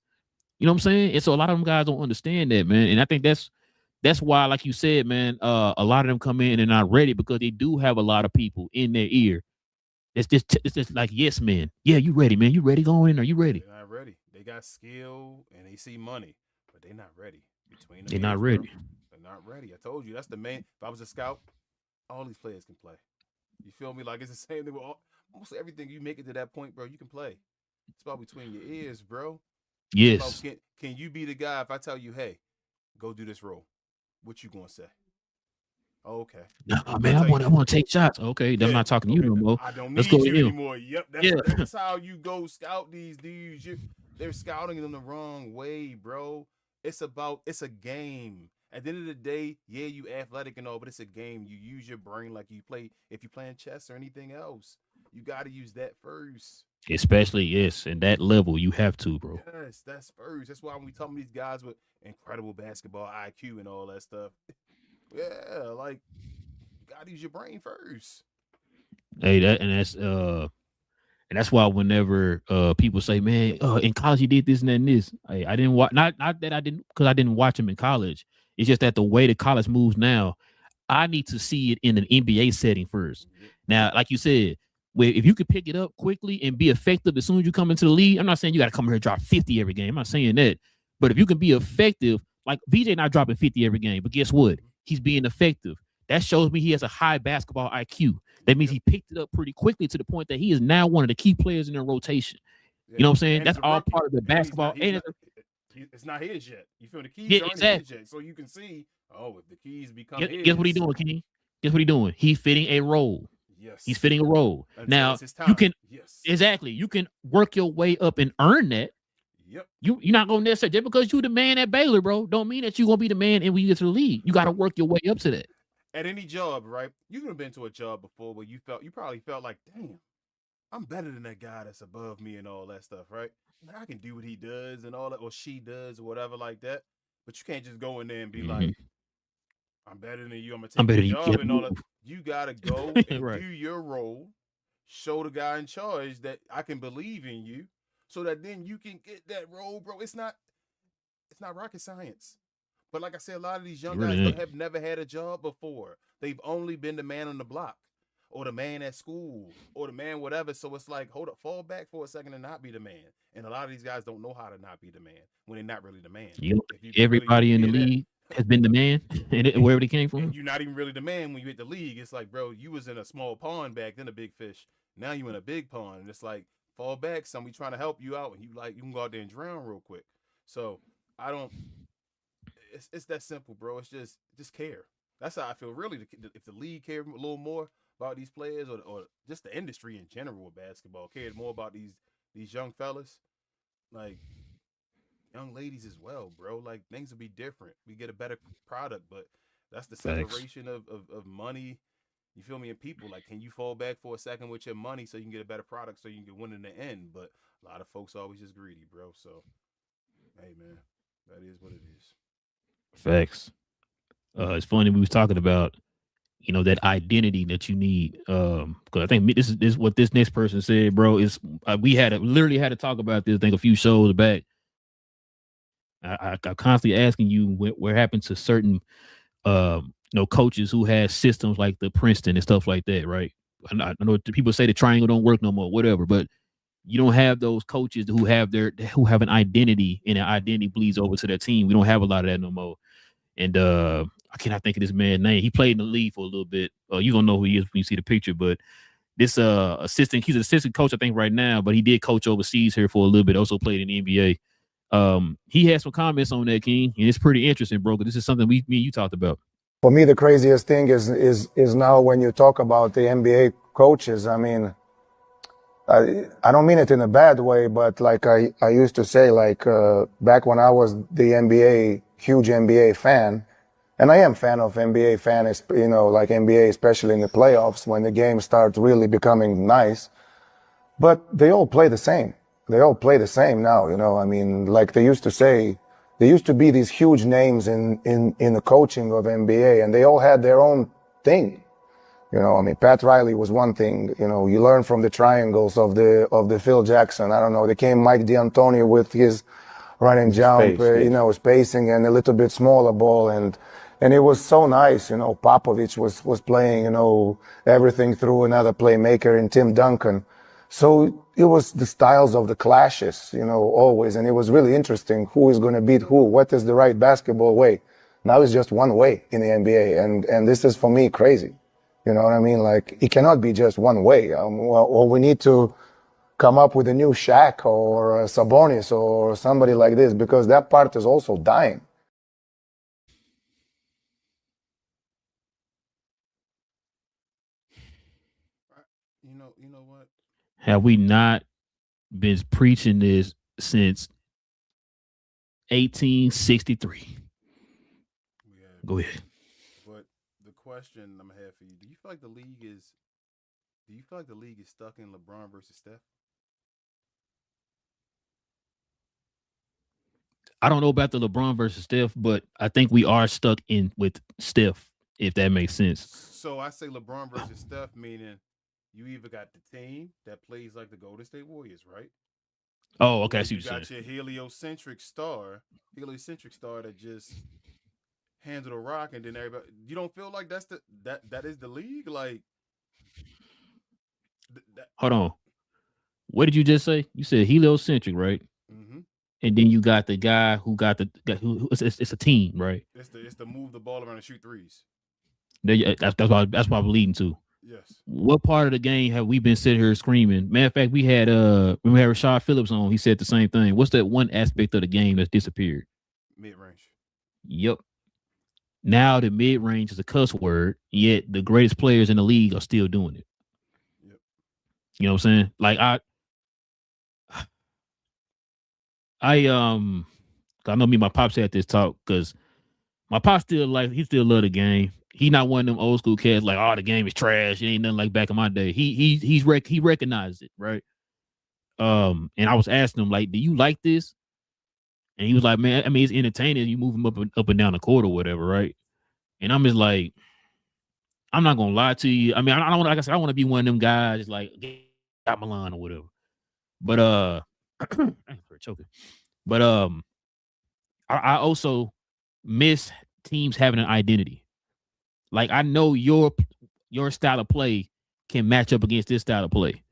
S1: You know what I'm saying? And so a lot of them guys don't understand that, man. And I think that's why, like you said, man, a lot of them come in and not ready because they do have a lot of people in their ear. It's just like, yes, man. Yeah, you ready, man. You ready? Go in. Are you ready?
S5: They're not ready. They got skill and they see money, but they're not ready.
S1: They're not ready.
S5: They're not ready. I told you that's the main. If I was a scout, all these players can play. You feel me? Like it's the same thing with almost everything. You make it to that point, bro. You can play. It's about between your ears, bro.
S1: Yes.
S5: Can you be the guy if I tell you, hey, go do this role? What you gonna say? Oh, okay.
S1: No, man, I want to take shots. Okay, I'm not talking to you no more.
S5: I don't need you anymore. Yep, that's how you go scout these dudes. They're scouting them the wrong way, bro. It's a game. At the end of the day, yeah, you athletic and all, but it's a game. You use your brain like if you're playing chess or anything else. You got to use that first.
S1: Especially, yes, and that level, you have to, bro.
S5: Yes, that's first. That's why when we talk to these guys with incredible basketball IQ and all that stuff, yeah, like you gotta use your brain first.
S1: Hey, that's why whenever people say, man, in college you did this and this, I didn't watch. Not that I didn't, because I didn't watch him in college. It's just that the way the college moves now, I need to see it in an NBA setting first. Now, like you said, if you could pick it up quickly and be effective as soon as you come into the league, I'm not saying you got to come here and drop 50 every game. I'm not saying that. But if you can be effective, like VJ not dropping 50 every game, but guess what? He's being effective. That shows me he has a high basketball IQ. That means he picked it up pretty quickly to the point that he is now one of the key players in their rotation. You know what I'm saying? That's all part of the basketball.
S5: It's not his yet. You feel the keys aren't his yet. So you can see, if the keys become his.
S1: Guess what he's doing, King? Guess what he's doing? He's fitting a role.
S5: Yes.
S1: He's fitting a role. Now, you can exactly. You can work your way up and earn that.
S5: Yep.
S1: You're not gonna necessarily, just because you're the man at Baylor, bro, don't mean that you're gonna be the man and when you get to the league. You got to work your way up to that.
S5: At any job, right? You've been to a job before where you probably felt like, damn, I'm better than that guy that's above me and all that stuff, right? Like, I can do what he does and all that, or she does, or whatever like that. But you can't just go in there and be like, I'm better than you. I'm gonna take your job and all that. You gotta go and
S1: right.
S5: do your role. Show the guy in charge that I can believe in you, so that then you can get that role, bro. It's not rocket science. But like I said, a lot of these young guys have never had a job before. They've only been the man on the block, or the man at school, or the man whatever. So it's like, hold up, fall back for a second and not be the man. And a lot of these guys don't know how to not be the man when they're not really the man.
S1: Everybody in the league has been the man, and wherever they came from.
S5: And you're not even really the man when you hit the league. It's like, bro, you was in a small pond back then, a big fish. Now you in a big pond, and it's like, fall back, son. We trying to help you out, and you can go out there and drown real quick. So I don't. It's that simple, bro. It's just care. That's how I feel. Really, if the league cared a little more about these players, or just the industry in general with basketball cared more about these young fellas, like young ladies as well, bro. Like things would be different. We get a better product, but that's the separation of money You feel me? And people like, can you fall back for a second with your money so you can get a better product so you can win in the end? But a lot of folks always just greedy, bro. So, hey, man, that is what it is.
S1: Facts. It's funny we was talking about, that identity that you need. Because I think this is what this next person said, bro. Is we literally had to talk about this. I think a few shows back. I constantly asking you what happened to certain coaches who had systems like the Princeton and stuff like that, right? I know people say the triangle don't work no more, whatever, but you don't have those coaches who have an identity, and their identity bleeds over to their team. We don't have a lot of that no more. And I cannot think of this man's name. He played in the league for a little bit. You don't know who he is when you see the picture, but this he's an assistant coach, I think, right now, but he did coach overseas here for a little bit. Also played in the NBA. He had some comments on that, King, and it's pretty interesting, bro. Because this is something me and you talked about.
S8: For me, the craziest thing is now when you talk about the NBA coaches. I mean, I don't mean it in a bad way, but like I used to say, like back when I was the huge NBA fan, and I am fan of NBA fan, like NBA, especially in the playoffs when the game starts really becoming nice. But they all play the same. They all play the same now, I mean, like they used to say, there used to be these huge names in the coaching of NBA, and they all had their own thing. I mean, Pat Riley was one thing. You learn from the triangles of the Phil Jackson. I don't know. They came Mike D'Antoni with his run and jump, spacing and a little bit smaller ball, and it was so nice. Popovich was playing, everything through another playmaker in Tim Duncan. So it was the styles of the clashes, always, and it was really interesting. Who is going to beat who? What is the right basketball way? Now it's just one way in the NBA, and this is for me crazy. You know what I mean? Like, it cannot be just one way. Or we need to come up with a new Shaq or a Sabonis or somebody like this, because that part is also dying.
S5: You know what?
S1: Have we not been preaching this since 1863? Go ahead.
S5: But the question I'm gonna have for you: Do you feel like the league is stuck in LeBron versus Steph?
S1: I don't know about the LeBron versus Steph, but I think we are stuck in with Steph, if that makes sense.
S5: So I say LeBron versus Steph, meaning you either got the team that plays like the Golden State Warriors, right?
S1: Oh, okay. I see
S5: you
S1: what you're
S5: got
S1: saying.
S5: your heliocentric star that just handle the rock, and then everybody. You don't feel like that is the league? Like,
S1: hold on. What did you just say? You said heliocentric, right?
S5: Mm-hmm.
S1: And then you got the guy who it's a team, right?
S5: It's the move the ball around and shoot threes.
S1: That's what I'm leading to.
S5: Yes.
S1: What part of the game have we been sitting here screaming? Matter of fact, when we had Rashad Phillips on, he said the same thing. What's that one aspect of the game that's disappeared?
S5: Mid-range.
S1: Yep. Now the mid-range is a cuss word, yet the greatest players in the league are still doing it.
S5: Yep.
S1: You know what I'm saying? Like I know me and my pops had this talk because my pops he still love the game. He not one of them old school cats like, oh, the game is trash. It ain't nothing like back in my day. He recognized it, right? And I was asking him, like, do you like this? And he was like, man, I mean, it's entertaining. You move him up and down the court or whatever, right? And I'm just like, I'm not gonna lie to you. I mean, I don't like I said, I want to be one of them guys, just like got Milan or whatever. But choking. But I also miss teams having an identity. Like, I know your style of play can match up against this style of play,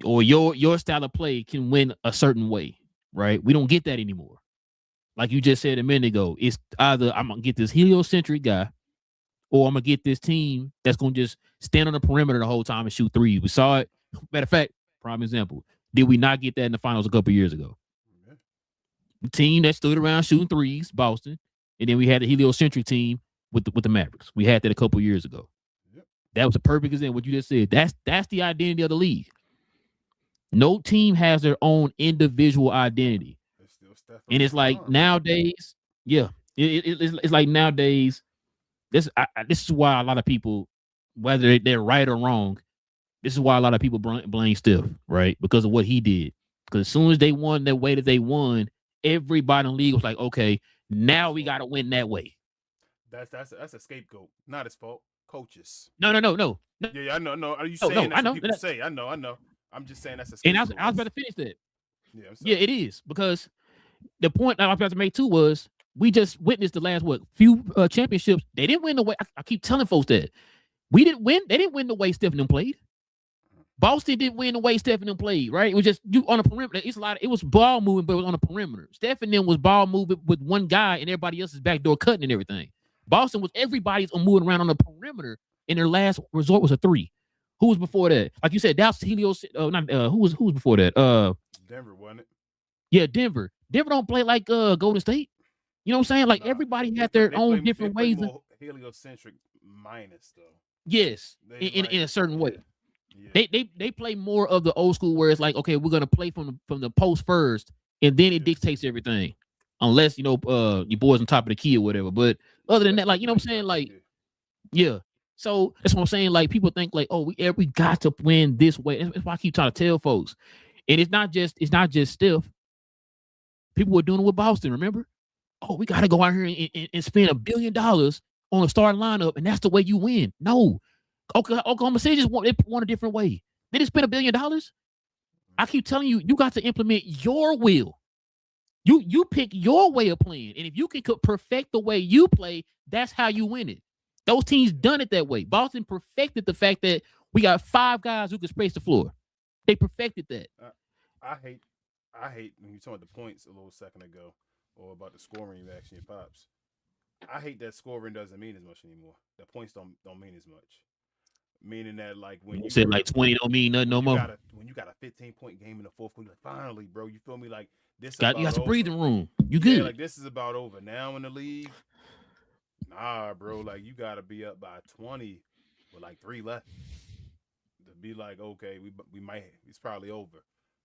S1: or your style of play can win a certain way, right? We don't get that anymore. Like you just said a minute ago, it's either I'm gonna get this heliocentric guy, or I'm gonna get this team that's gonna just stand on the perimeter the whole time and shoot threes. We saw it. Matter of fact, prime example. Did we not get that in the finals a couple years ago?
S5: Yeah.
S1: The team that stood around shooting threes, Boston, and then we had the heliocentric team with the Mavericks. We had that a couple years ago.
S5: Yep.
S1: That was a perfect example. What you just said. That's the identity of the league. No team has their own individual identity. And it's like nowadays, yeah, it's like nowadays. This is why a lot of people whether they're right or wrong, this is why a lot of people blame Steph, right? Because of what he did. Because as soon as they won that way that they won, everybody in the league was like, okay, now we got to win that way.
S5: That's a scapegoat. Not his fault. Coaches.
S1: No.
S5: Yeah, I know. No, are you saying that's what people say? I know. I'm just saying that's a scapegoat.
S1: And I was about to finish that.
S5: Yeah,
S1: it is. Because the point I was about to make too was we just witnessed the last few championships. They didn't win the way. I keep telling folks that we didn't win. They didn't win the way Steph and them played. Boston didn't win the way Steph and them played, right? It was just you on a perimeter. It was ball moving, but it was on a perimeter. Steph and them was ball moving with one guy and everybody else is backdoor cutting and everything. Boston was everybody's moving around on the perimeter, and their last resort was a three. Who was before that? Like you said, Dallas Helios. Who was before that?
S5: Denver, wasn't it?
S1: Yeah, Denver. Denver don't play like Golden State. You know what I'm saying? Like everybody had their own different ways.
S5: More heliocentric minus though.
S1: Yes, in a certain way. Yeah. They play more of the old school where it's like, okay, we're gonna play from the post first, and then it dictates everything. Unless your boys on top of the key or whatever. But other than that, like, you know what I'm saying? Like, yeah. So that's what I'm saying. Like, people think like, oh, we got to win this way. That's why I keep trying to tell folks. And it's not just Steph. People were doing it with Boston, remember? Oh, we got to go out here and spend $1 billion on a starting lineup, and that's the way you win. No. Oklahoma City just won a different way. They didn't spend $1 billion. I keep telling you, you got to implement your will. You pick your way of playing. And if you can perfect the way you play, that's how you win it. Those teams done it that way. Boston perfected the fact that we got 5 guys who can space the floor. They perfected that.
S5: I hate when you talking about the points a little second ago or about the scoring reaction your pops. I hate that scoring doesn't mean as much anymore. The points don't mean as much. Meaning that like when you
S1: said like 20 don't mean nothing no more.
S5: When you got a 15-point game in the fourth quarter, like, finally, bro, you feel me? Like this
S1: you got some breathing room. You good?
S5: Like this is about over now in the league. Nah, bro, like you gotta be up by 20 with like 3 left to be like, okay, we might, it's probably over.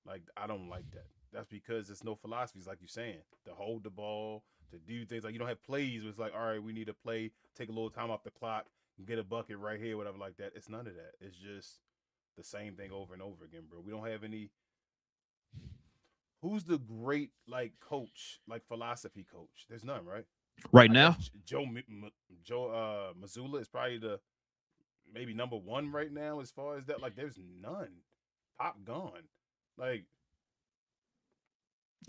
S5: Like I don't like that. That's because there's no philosophies, like you're saying, to hold the ball, to do things like you don't have plays where it's like, all right, we need to play, take a little time off the clock. Get a bucket right here, whatever like that. It's none of that. It's just the same thing over and over again, bro. We don't have any. Who's the great like coach, like philosophy coach? There's none, right?
S1: Right now,
S5: Joe Mazzulla is probably the maybe number 1 right now as far as that. Like, there's none. Pop gone. Like,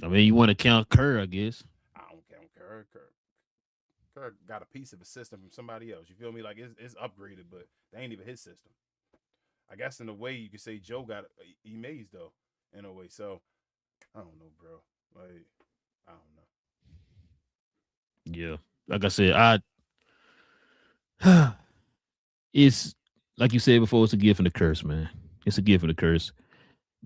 S1: I mean, you want to count Kerr, I guess.
S5: I don't count Kerr. Kerr got a piece of a system from somebody else. You feel me? Like it's upgraded, but they ain't even his system. I guess in a way you could say Joe got Emays though, in a way. So I don't know, bro. Like I don't know.
S1: Yeah, like I said, it's like you said before. It's a gift and a curse, man. It's a gift and a curse.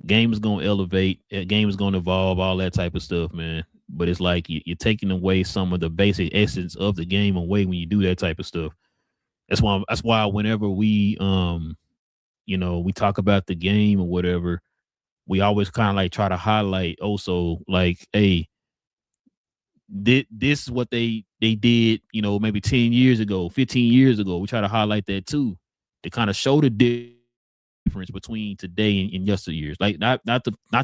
S1: Game is gonna elevate. Game is gonna evolve. All that type of stuff, man. But it's like you're taking away some of the basic essence of the game away when you do that type of stuff. That's why whenever we we talk about the game or whatever, we always kind of like try to highlight also like, hey, this is what they did, maybe 10 years ago, 15 years ago. We try to highlight that too, to kind of show the difference between today and yesteryears. Like not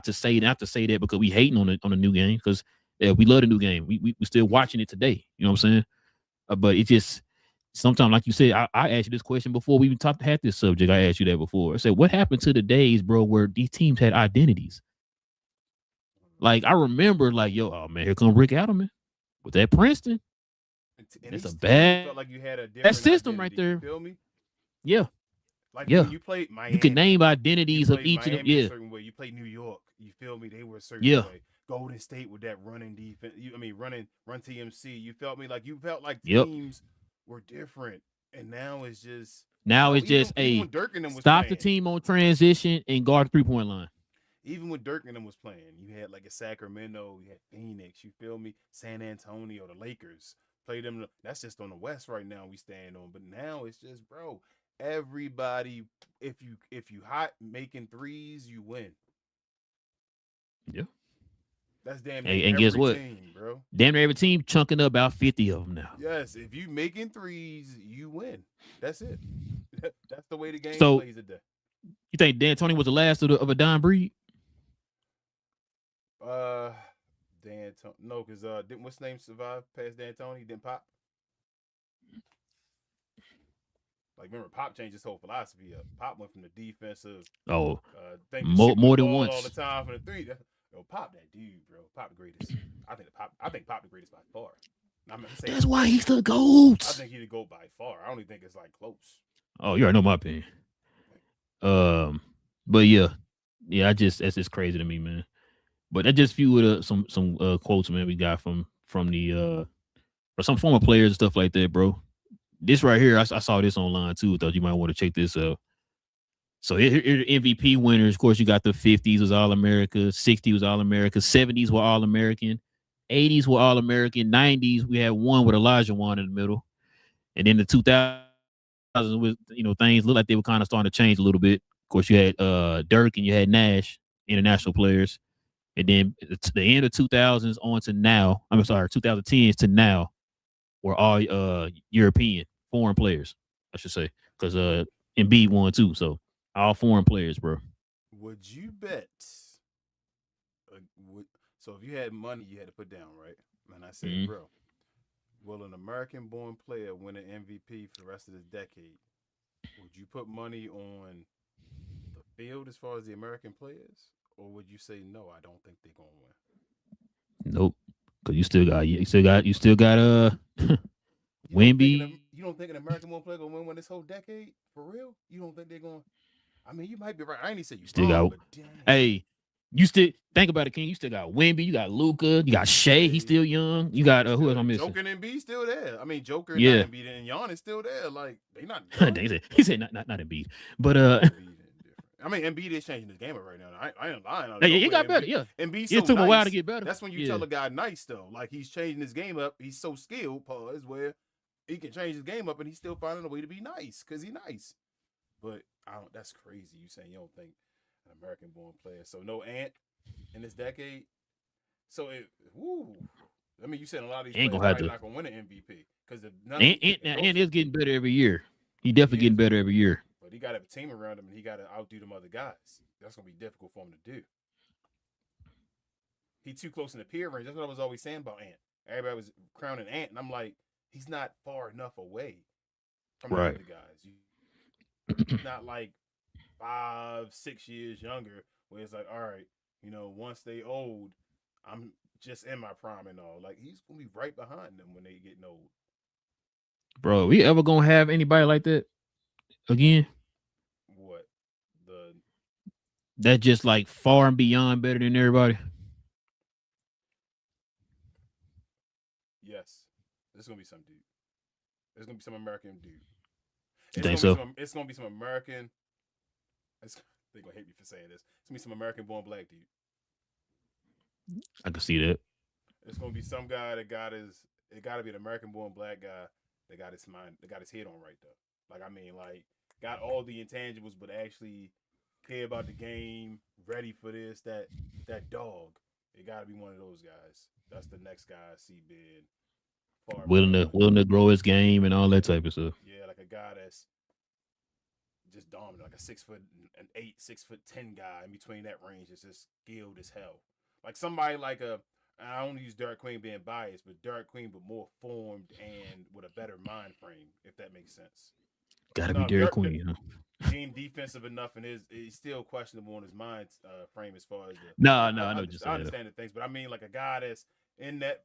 S1: to say that because we hating on the new game, because we love the new game. We still watching it today. You know what I'm saying? But it just sometimes, like you said, I asked you this question before we even had this subject. I asked you that before. I said, what happened to the days, bro, where these teams had identities? Like I remember, like, oh man, here come Rick Adelman with that Princeton. It's a bad,
S5: felt like you had a
S1: that system
S5: identity,
S1: right there.
S5: You feel me?
S1: Yeah.
S5: Like
S1: yeah.
S5: when you played Miami,
S1: you can name identities of each
S5: Miami
S1: of them. Yeah.
S5: A certain way. You play New York. You feel me? They were a certain way. Golden State with that running defense. Run TMC. You felt me? Like you felt like teams were different, and now it's just
S1: even
S5: Dirk and them was
S1: stop
S5: playing.
S1: The team on transition and guard the 3-point line.
S5: Even when Dirk and them was playing, you had like a Sacramento, you had Phoenix. You feel me? San Antonio, the Lakers play them. That's just on the West right now. We stand on, but now it's just, bro. Everybody, if you hot making threes, you win.
S1: Yeah.
S5: That's damn.
S1: And guess what?
S5: Team, bro. bro.
S1: Damn near every team chunking up about 50 of them now.
S5: Yes, if you making threes, you win. That's it. That's the way the game
S1: So,
S5: plays today.
S1: You think D'Antoni was the last of a dying breed?
S5: D'Antoni. No, because didn't what's his name survive past D'Antoni? He didn't Pop. Like, remember, Pop changed his whole philosophy up. Pop went from the defensive.
S1: More than once.
S5: All the time from the three. Yo, Pop that dude, bro. Pop the greatest. I think Pop the greatest by far.
S1: That's why he's the GOAT.
S5: I think he's the GOAT by far. I don't even think it's like close.
S1: Oh, you already know my opinion. But yeah, that's just crazy to me, man. But that's just a few of some quotes, man, we got from the or some former players and stuff like that, bro. This right here, I saw this online too. Thought you might want to check this out. So here MVP winners. Of course, you got the 50s was All-America, 60s was All-America, 70s were All-American, 80s were All-American, 90s we had one with Elijah Wan in the middle, and then the 2000s was things looked like they were kind of starting to change a little bit. Of course, you had Dirk and you had Nash, international players, and then the end of 2000s on to now. 2010s to now were all European foreign players, I should say, because Embiid won too. So all foreign players, bro.
S5: Would you bet? So if you had money, you had to put down, right? And I said, bro, will an American-born player win an MVP for the rest of this decade? Would you put money on the field as far as the American players, or would you say no? I don't think they're gonna win.
S1: Nope, because you still got Wemby.
S5: You don't think an American-born player gonna win this whole decade for real? You don't think they're going? I mean, you might be right. I ain't even say you
S1: still
S5: wrong,
S1: got. Hey, you still think about it, King. You still got Wemby. You got Luka. You got Shea. He's still young. You got who else I'm missing?
S5: Joker and Embiid still there. I mean, Joker,
S1: yeah,
S5: and Embiid and Giannis still there. Like they not.
S1: he said not Embiid, but
S5: I mean, Embiid is changing his game up right now. I ain't lying.
S1: He got better. Yeah,
S5: Embiid's
S1: it took him a while to get better.
S5: That's when you tell a guy nice though. Like he's changing his game up. He's so skilled. Pause where he can change his game up and he's still finding a way to be nice because he's nice. But that's crazy. You saying you don't think an American-born player? So no Ant in this decade. So I mean, you said a lot of these players are not gonna win an MVP because
S1: Ant is getting better every year. He definitely getting better every year.
S5: But he got to have a team around him, and he got to outdo them other guys. That's gonna be difficult for him to do. He's too close in the peer range. That's what I was always saying about Ant. Everybody was crowning Ant, and I'm like, he's not far enough away from the other guys. He's not like 5-6 years younger, where it's like, all right, once they old, I'm just in my prime and all. Like he's gonna be right behind them when they get old.
S1: Bro, we ever gonna have anybody like that again?
S5: What?
S1: That just like far and beyond better than everybody?
S5: Yes. There's gonna be some dude. There's gonna be some American dude.
S1: You think so?
S5: It's gonna be some American. They're gonna hate me for saying this. It's gonna be some American-born black dude.
S1: I can see that.
S5: It's gonna be some guy that got his. It got to be an American-born black guy that got his mind, that got his head on right though. Like I mean, like got all the intangibles, but actually care about the game, ready for this. That dog. It got to be one of those guys. That's the next guy I see being
S1: willing to grow his game and all that type of stuff.
S5: Yeah, like a guy that's just dominant, like a 6'8", 6'10" guy in between that range is just skilled as hell. Like somebody like I don't use Derek Queen being biased, but Derek Queen, but more formed and with a better mind frame, if that makes sense.
S1: Gotta be Derek Queen, huh?
S5: Team defensive enough, and he's still questionable on his mind frame as far as
S1: I
S5: understand the things, but I mean like a guy that's in that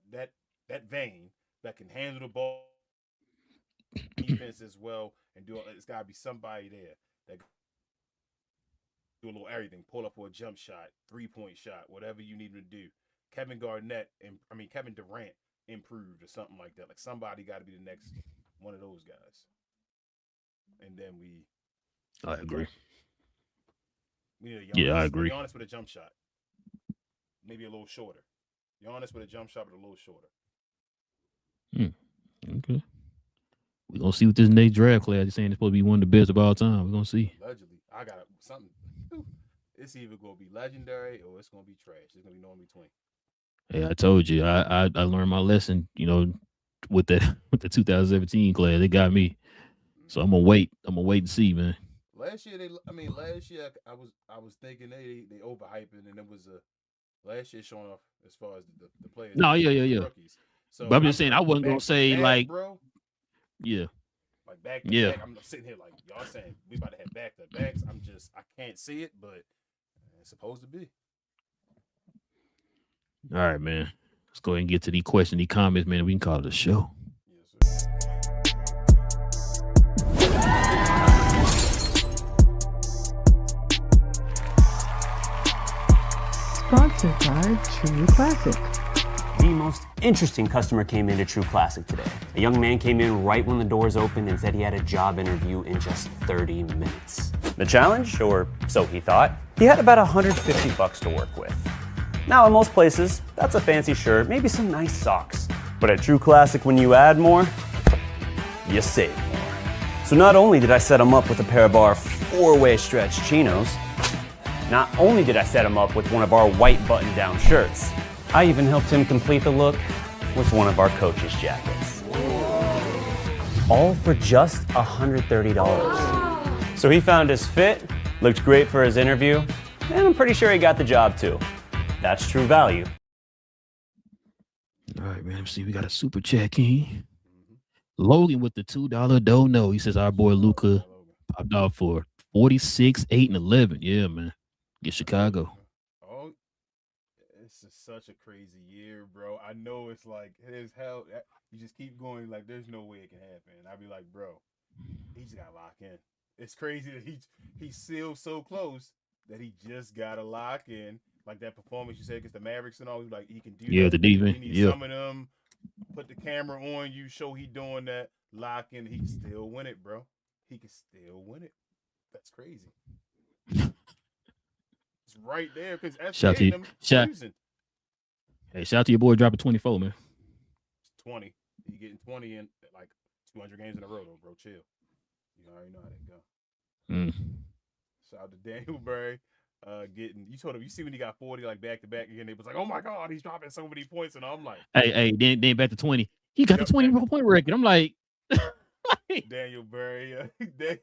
S5: vein that can handle the ball defense as well and do. It's got to be somebody there that do a little everything, pull up for a jump shot, 3-point shot, whatever you need him to do. Kevin Durant improved or something like that. Like somebody got to be the next one of those guys. And then
S1: I agree.
S5: We need
S1: Giannis, I agree.
S5: Giannis with a jump shot, maybe a little shorter. Giannis with a jump shot, but a little shorter.
S1: Okay. We're gonna see what this next draft class is saying. It's supposed to be one of the best of all time. We're gonna see.
S5: Allegedly, I got something. It's either gonna be legendary or it's gonna be trash. There's gonna be no in between.
S1: Hey, I told you, I learned my lesson. With the with the 2017 class, they got me. So I'm gonna wait. I'm gonna wait and see, man.
S5: Last year last year I was thinking they overhyping, and it was last year showing off as far as the players.
S1: No,
S5: They
S1: yeah,
S5: showing
S1: yeah,
S5: off the
S1: yeah.
S5: rookies. So
S1: But I'm
S5: when
S1: just
S5: I'm
S1: saying, I
S5: hearing
S1: wasn't gonna
S5: back to
S1: say
S5: back,
S1: like,
S5: bro,
S1: yeah,
S5: like back to
S1: yeah.
S5: back, I'm sitting here like y'all saying we about to have back to backs. I can't see it, but it's supposed to be.
S1: All right, man. Let's go ahead and get to the question, the comments, man. We can call it a show.
S5: Yes, sir.
S9: Sponsored by True Classic.
S10: The most interesting customer came into True Classic today. A young man came in right when the doors opened and said he had a job interview in just 30 minutes. The challenge, or so he thought, he had about $150 to work with. Now, in most places, that's a fancy shirt, maybe some nice socks. But at True Classic, when you add more, you save more. So not only did I set him up with a pair of our 4-way stretch chinos, not only did I set him up with one of our white button-down shirts, I even helped him complete the look with one of our coach's jackets. All for just $130. So he found his fit, looked great for his interview, and I'm pretty sure he got the job too. That's true value.
S1: All right, man. Let's see. We got a super chat, King. Logan with the $2 dono. He says our boy Luca popped off for 46, 8, and 11. Yeah, man. Get Chicago.
S5: Oh, it's just such a crazy year, bro. I know it's like it is hell. You just keep going like there's no way it can happen. I'd be like, bro, he just got locked in. It's crazy that he's still so close that he just got to lock in. Like that performance you said against the Mavericks and all, like he can do that.
S1: Yeah, the defense.
S5: He needs
S1: Yeah.
S5: some of them. Put the camera on you, show he doing that, lock in. He can still win it, bro. He can still win it. That's crazy. It's right there because
S1: Shout to you. Hey, shout out to your boy dropping 24, man.
S5: 20. You getting 20 in like 200 games in a row, though, bro. Chill. You already know how that go. Shout out to Daniel Berry. You told him, you see when he got 40 like back to back again, it was like, oh my God, he's dropping so many points. And I'm like,
S1: hey, then back to 20. He got the 20 point record. I'm like,
S5: Daniel Berry, the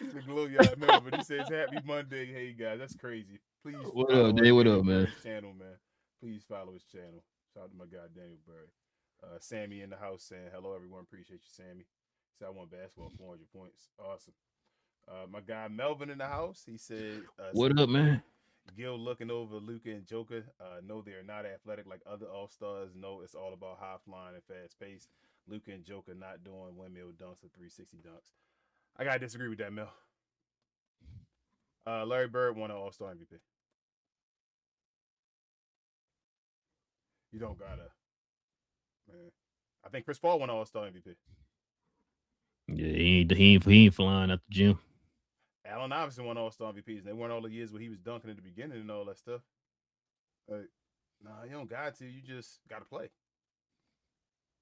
S5: GloYard member, but he says happy Monday. Hey guys, that's crazy. Please
S1: what up, Dave? What up, man?
S5: Channel, man. Please follow his channel. Shout out to my guy Daniel Berry. Sammy in the house saying hello, everyone. Appreciate you, Sammy. Said I won basketball 400 points. Awesome. My guy Melvin in the house. He said,
S1: "What up, man?"
S5: Gil looking over Luka and Joker. No, they are not athletic like other All Stars. No, it's all about high flying and fast pace. Luka and Joker not doing windmill dunks or 360 dunks. I gotta disagree with that, Mel. Larry Bird won an All Star MVP. You don't gotta, man. I think Chris Paul won an All Star MVP.
S1: Yeah, he ain't flying out the gym.
S5: Allen Iverson won All-Star MVPs. And they weren't all the years where he was dunking in the beginning and all that stuff. Nah, you don't got to. You just got to play.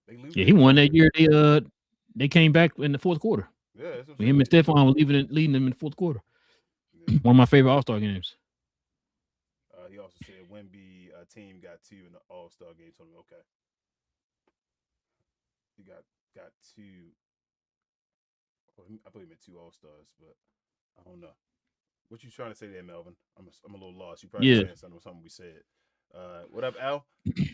S5: They lose.
S1: Yeah, he won that year. They came back in the fourth quarter.
S5: Yeah, that's what
S1: when him and Stephon were leading them in the fourth quarter. Yeah. One of my favorite All-Star games.
S5: He also said Wemby team got 2 in the All-Star game. Told him, okay. He got 2. I thought he meant 2 All-Stars, but I don't know. What you trying to say there, Melvin? I'm a little lost. You probably saying something we said. What up, Al?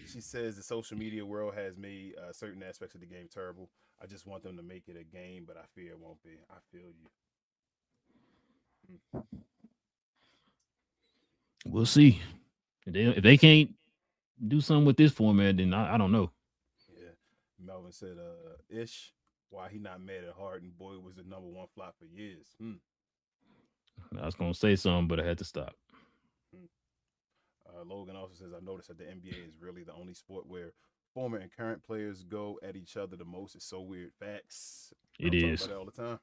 S5: She says the social media world has made certain aspects of the game terrible. I just want them to make it a game, but I fear it won't be. I feel you.
S1: We'll see. If they can't do something with this format, then I don't know.
S5: Yeah. Melvin said, Ish, why he not mad at Harden? Boy, was the number 1 flop for years.
S1: I was going to say something, but I had to stop.
S5: Logan also says, I noticed that the NBA is really the only sport where former and current players go at each other the most. It's so weird. Facts.
S1: It is.
S5: About that all the time.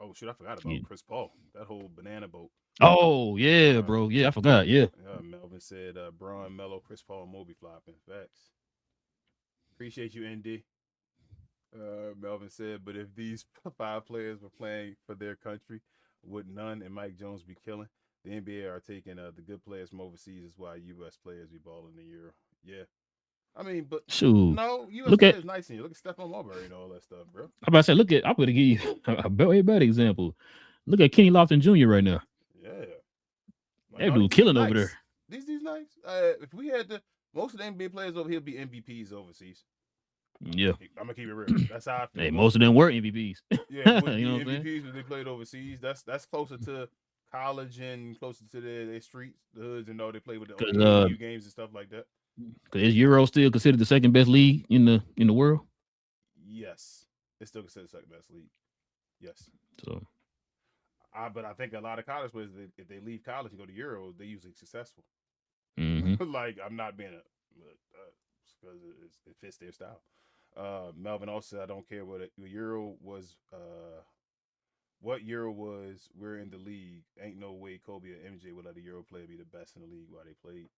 S5: Oh, shit, I forgot about Chris Paul. That whole banana boat.
S1: Oh, yeah, bro. Yeah, I forgot. Yeah.
S5: Melvin said, Braun, Melo, Chris Paul, and Moby flopping. Facts. Appreciate you, ND. Melvin said, but if these 5 players were playing for their country, would Nunn and Mike Jones be killing? The NBA are taking the good players from overseas. Is why U.S. players be balling in the Euro. Yeah, I mean, but
S1: Shoot.
S5: no, U.S.
S1: Look at
S5: players nice in you. Look at Stephon Marbury and all that stuff, bro.
S1: I'm about to say, look at I'm gonna give you a way better example. Look at Kenny Lofton Jr. right now.
S5: Yeah,
S1: That dude killing over there.
S5: These nice. If we had most of the NBA players over here be MVPs overseas.
S1: Yeah,
S5: I'm gonna keep it real. That's how I feel.
S1: Hey, most of them were MVPs.
S5: Yeah,
S1: you know what I'm saying?
S5: MVPs when they played overseas. That's closer to college and closer to their streets, the hoods, and all they play with the OU games and stuff like that.
S1: Because is Euro still considered the second best league in the world?
S5: Yes, it's still considered the second best league. Yes.
S1: So,
S5: but I think a lot of college players, if they leave college and go to Euro, they're usually successful. Like I'm not being because it fits their style. Melvin also said, I don't care what Euro was. What Euro was, we're in the league. Ain't no way Kobe or MJ would let a Euro player be the best in the league while they played.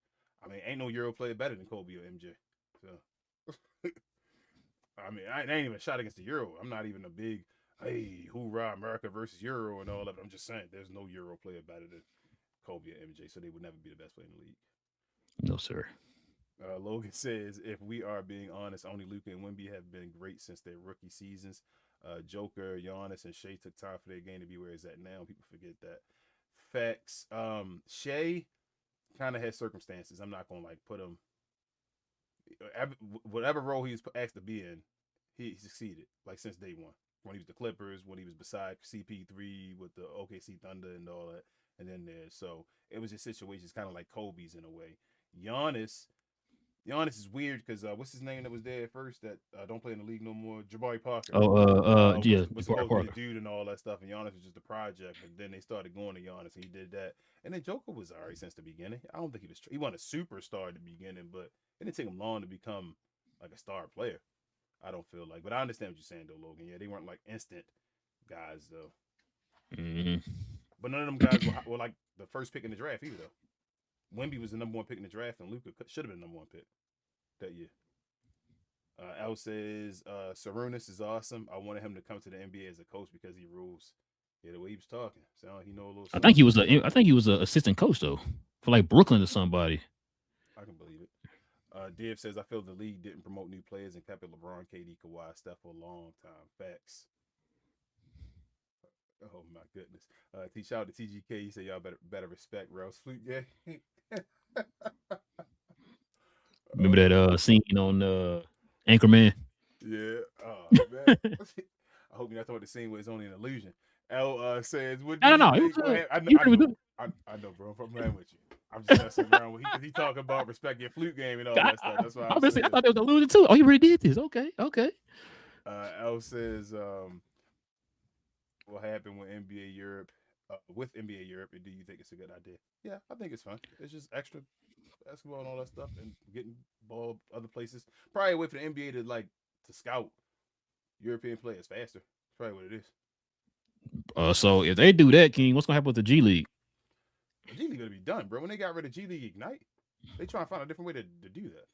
S5: I mean, ain't no Euro player better than Kobe or MJ. So, I mean, I ain't even a shot against the Euro. I'm not even a big, hey, hoorah, America versus Euro and all that. I'm just saying, there's no Euro player better than Kobe or MJ, so they would never be the best player in the league.
S1: No, sir.
S5: Logan says, if we are being honest, only Luka and Wemby have been great since their rookie seasons. Joker, Giannis, and Shea took time for their game to be where it's at now. People forget that. Facts. Shea kind of had circumstances. I'm not going to put him. Whatever role he was asked to be in, he succeeded, since day one. When he was the Clippers, when he was beside CP3 with the OKC Thunder and all that. And then so it was just situations kind of like Kobe's in a way. Giannis is weird because what's his name that was there at first that don't play in the league no more? Jabari Parker.
S1: Yeah,
S5: was supposed to be the dude and all that stuff, and Giannis was just a project. And then they started going to Giannis, and he did that. And then Joker was alright since the beginning. I don't think he wasn't a superstar at the beginning, but it didn't take him long to become like a star player. I don't feel like, but I understand what you're saying though, Logan. Yeah, they weren't like instant guys though. But none of them guys were like the first pick in the draft either though. Wemby was the number one pick in the draft, and Luka should have been the number one pick that year. Al says, Sarunas is awesome. I wanted him to come to the NBA as a coach because he rules. Yeah, the way he was talking, sound like he know a little.
S1: I think he was an assistant coach though, for like Brooklyn or somebody.
S5: I can believe it. Div says, I feel the league didn't promote new players and kept it LeBron, KD, Kawhi, Steph for a long time. Facts. Oh my goodness. Shout out to TGK. He said y'all better respect Ralph's flute game.
S1: Remember that scene on Anchorman?
S5: Yeah. Oh man. I hope you're not talking about the scene where it's only an illusion. L says,
S1: I know,
S5: bro. I'm playing with you. I'm just messing around with he talking about respect your flute game and all that stuff. That's why
S1: I thought it was alluding to. Oh, you really did this. Okay.
S5: L says, what happened with NBA Europe? Do you think it's a good idea? Yeah, I think it's fun. It's just extra basketball and all that stuff, and getting ball other places. Probably a way for the NBA to scout European players faster. That's probably what it is.
S1: So if they do that, King, what's gonna happen with the G League?
S5: The G League gonna be done, bro. When they got rid of G League Ignite, they try to find a different way to do that.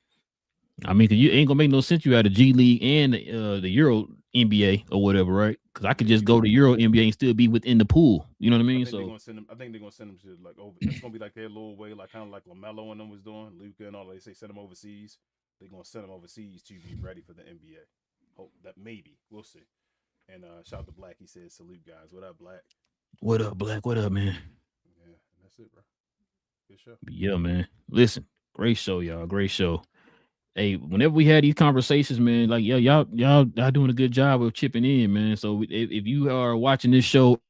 S1: I mean, cause you ain't gonna make no sense. You had the G League and the Euro NBA or whatever, right? Because I could just go to Euro NBA and still be within the pool. You know what I mean?
S5: I think they're gonna send them to over. It's gonna be like their little way, kind of like LaMelo and them was doing, Luka and all. They say send them overseas. They're gonna send them overseas to be ready for the NBA. Hope that maybe we'll see. And shout out to Black. He says salute guys. What up, Black?
S1: What up, Black? What up, man?
S5: Yeah, that's it, bro. Good show.
S1: Yeah, man. Listen, great show, y'all. Great show. Hey, whenever we had these conversations, man, y'all doing a good job of chipping in, man. So if you are watching this show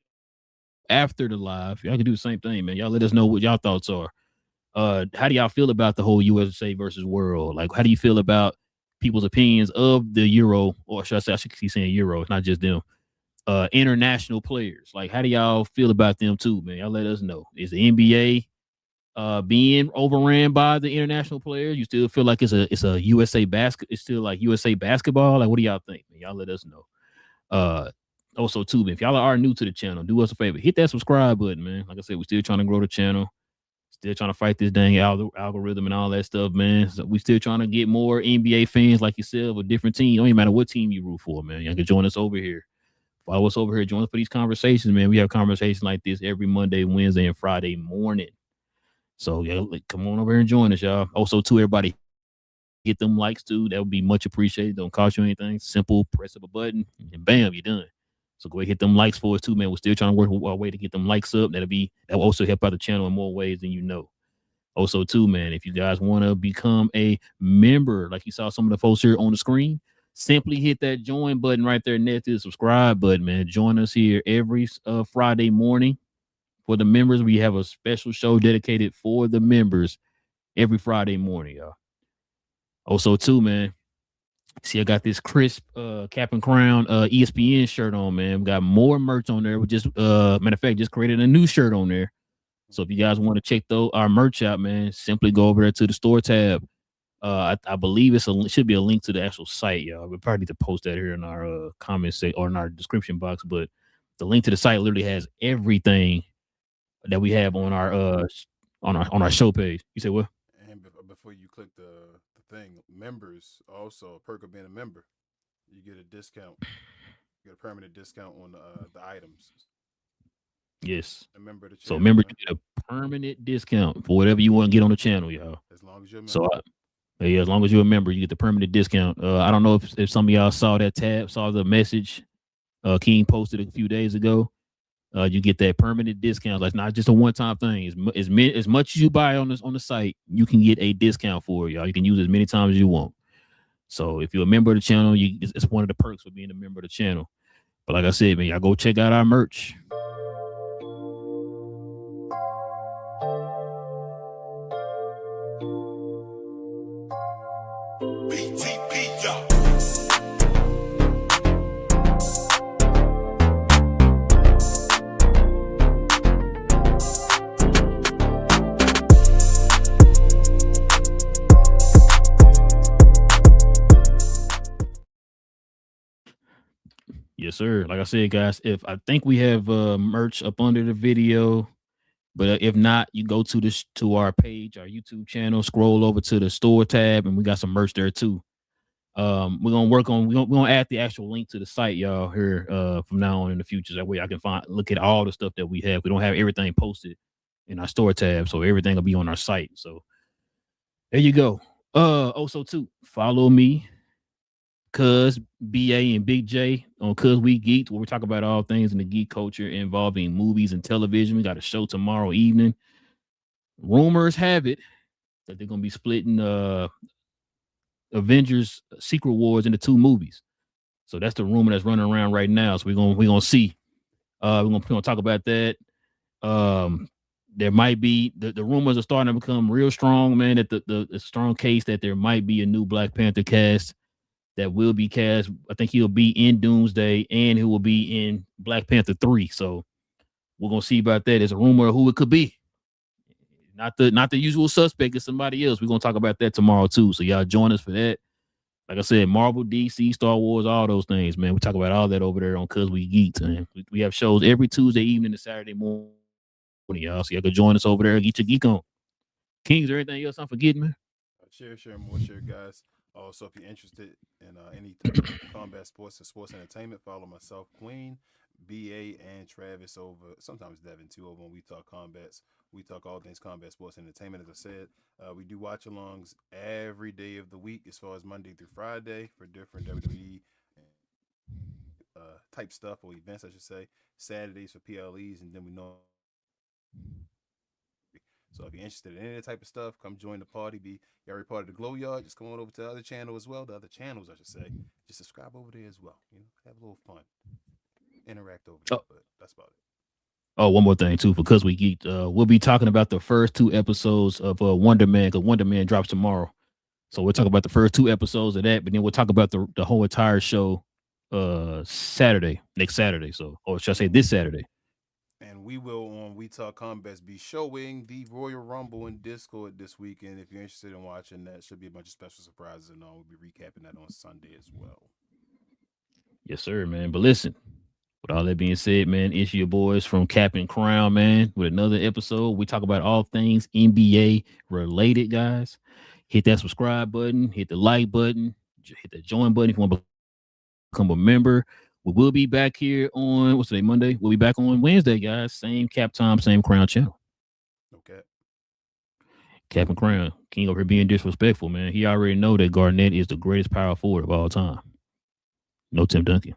S1: after the live, y'all can do the same thing, man. Y'all let us know what y'all thoughts are. How do y'all feel about the whole USA versus world? How do you feel about people's opinions of the Euro, or should I say, I should keep saying Euro, it's not just them. International players. How do y'all feel about them too, man? Y'all let us know. Is the NBA being overran by the international players? You still feel like it's a USA basket? It's still like USA basketball? What do y'all think, man? Y'all let us know. Also too, man, if y'all are new to the channel, do us a favor, hit that subscribe button, man. Like I said, we're still trying to grow the channel, still trying to fight this dang algorithm and all that stuff, man. So we still trying to get more NBA fans like yourself, a different team. Don't even matter what team you root for, man. Y'all can join us over here. Follow us over here. Join us for these conversations, man. We have conversations like this every Monday, Wednesday, and Friday morning. So yeah, come on over here and join us, y'all. Also, to everybody, hit them likes too. That would be much appreciated. Don't cost you anything. Simple, press up a button, and bam, you're done. So go ahead, hit them likes for us too, man. We're still trying to work our way to get them likes up. That will also help out the channel in more ways than you know. Also, too, man, if you guys want to become a member, like you saw some of the folks here on the screen, simply hit that join button right there next to the subscribe button, man. Join us here every Friday morning. For the members, we have a special show dedicated for the members every Friday morning, y'all. Also, too, man, see, I got this crisp cap and crown ESPN shirt on, man. We got more merch on there. We just matter of fact, just created a new shirt on there. So if you guys want to check our merch out, man, simply go over there to the store tab. I believe it should be a link to the actual site, y'all. We probably need to post that here in our comments or in our description box. But the link to the site literally has everything that we have on our show page. You say what?
S5: And before you click the thing, members also, a perk of being a member, you get a discount. You get a permanent discount on the items.
S1: Yes.
S5: A member of the
S1: So
S5: channel,
S1: members get a permanent discount for whatever you want to get on the channel, y'all.
S5: As long as you're a member.
S1: So yeah, as long as you're a member, you get the permanent discount. I don't know if some of y'all saw that tab, saw the message King posted a few days ago. You get that permanent discount. Like not just a one-time thing. As much as you buy on the site, you can get a discount for it, y'all. You can use it as many times as you want. So if you're a member of the channel, it's one of the perks of being a member of the channel. But like I said, man, y'all go check out our merch. Yes, sir. Like I said, guys, if I think we have merch up under the video, but if not, you go to our page, our YouTube channel, scroll over to the store tab, and we got some merch there too. We're gonna add the actual link to the site, y'all, here from now on in the future. That way I can look at all the stuff that we have. We don't have everything posted in our store tab, so everything will be on our site. So there you go. Also too, follow me, Cuz BA and Big J on Cuz We Geeked, where we talk about all things in the geek culture involving movies and television. We got a show tomorrow evening. Rumors have it that they're gonna be splitting Avengers Secret Wars into 2 movies. So that's the rumor that's running around right now. So we're gonna see. We're gonna talk about that. There might be the rumors are starting to become real strong, man. That the strong case that there might be a new Black Panther cast that will be cast. I think he'll be in Doomsday and he will be in Black Panther 3. So we're gonna see about that. There's a rumor of who it could be. Not the usual suspect, it's somebody else. We're gonna talk about that tomorrow too. So y'all join us for that. Like I said, Marvel, DC, Star Wars, all those things, man. We talk about all that over there on Cuz We Geeked, man. We have shows every Tuesday evening and Saturday morning, y'all. So y'all can join us over there and get your geek on. King, is there anything else I'm forgetting, man?
S5: Share more, guys. Also, if you're interested in any type of combat sports and sports entertainment, follow myself, Queen, BA, and Travis over, sometimes Devin too, over when We Talk Combats. We talk all things combat sports entertainment. As I said, we do watch-alongs every day of the week as far as Monday through Friday for different WWE type stuff or events, I should say. Saturdays for PLEs, and then we know. So if you're interested in any type of stuff, come join the party. You're already part of the GloYard. Just come on over to the other channel as well. The other channels, I should say. Just subscribe over there as well. You know, have a little fun, interact over there. But that's about it.
S1: Oh, one more thing too, because we geeked. We'll be talking about the first 2 episodes of Wonder Man, because Wonder Man drops tomorrow. So we'll talk about the first 2 episodes of that, but then we'll talk about the whole entire show next Saturday. So, or should I say this Saturday?
S5: And we will on We Talk Combats be showing the Royal Rumble in Discord this weekend. If you're interested in watching that, should be a bunch of special surprises and all. We'll be recapping that on Sunday as well.
S1: Yes, sir, man. But listen, with all that being said, man, it's your boys from Cap and Crown, man, with another episode. We talk about all things NBA related, guys. Hit that subscribe button, hit the like button, hit the join button if you want to become a member. We will be back here on what's today, Monday. We'll be back on Wednesday, guys. Same cap time, same crown channel.
S5: Okay.
S1: Cap and crown. King over here being disrespectful, man. He already know that Garnett is the greatest power forward of all time. No Tim Duncan.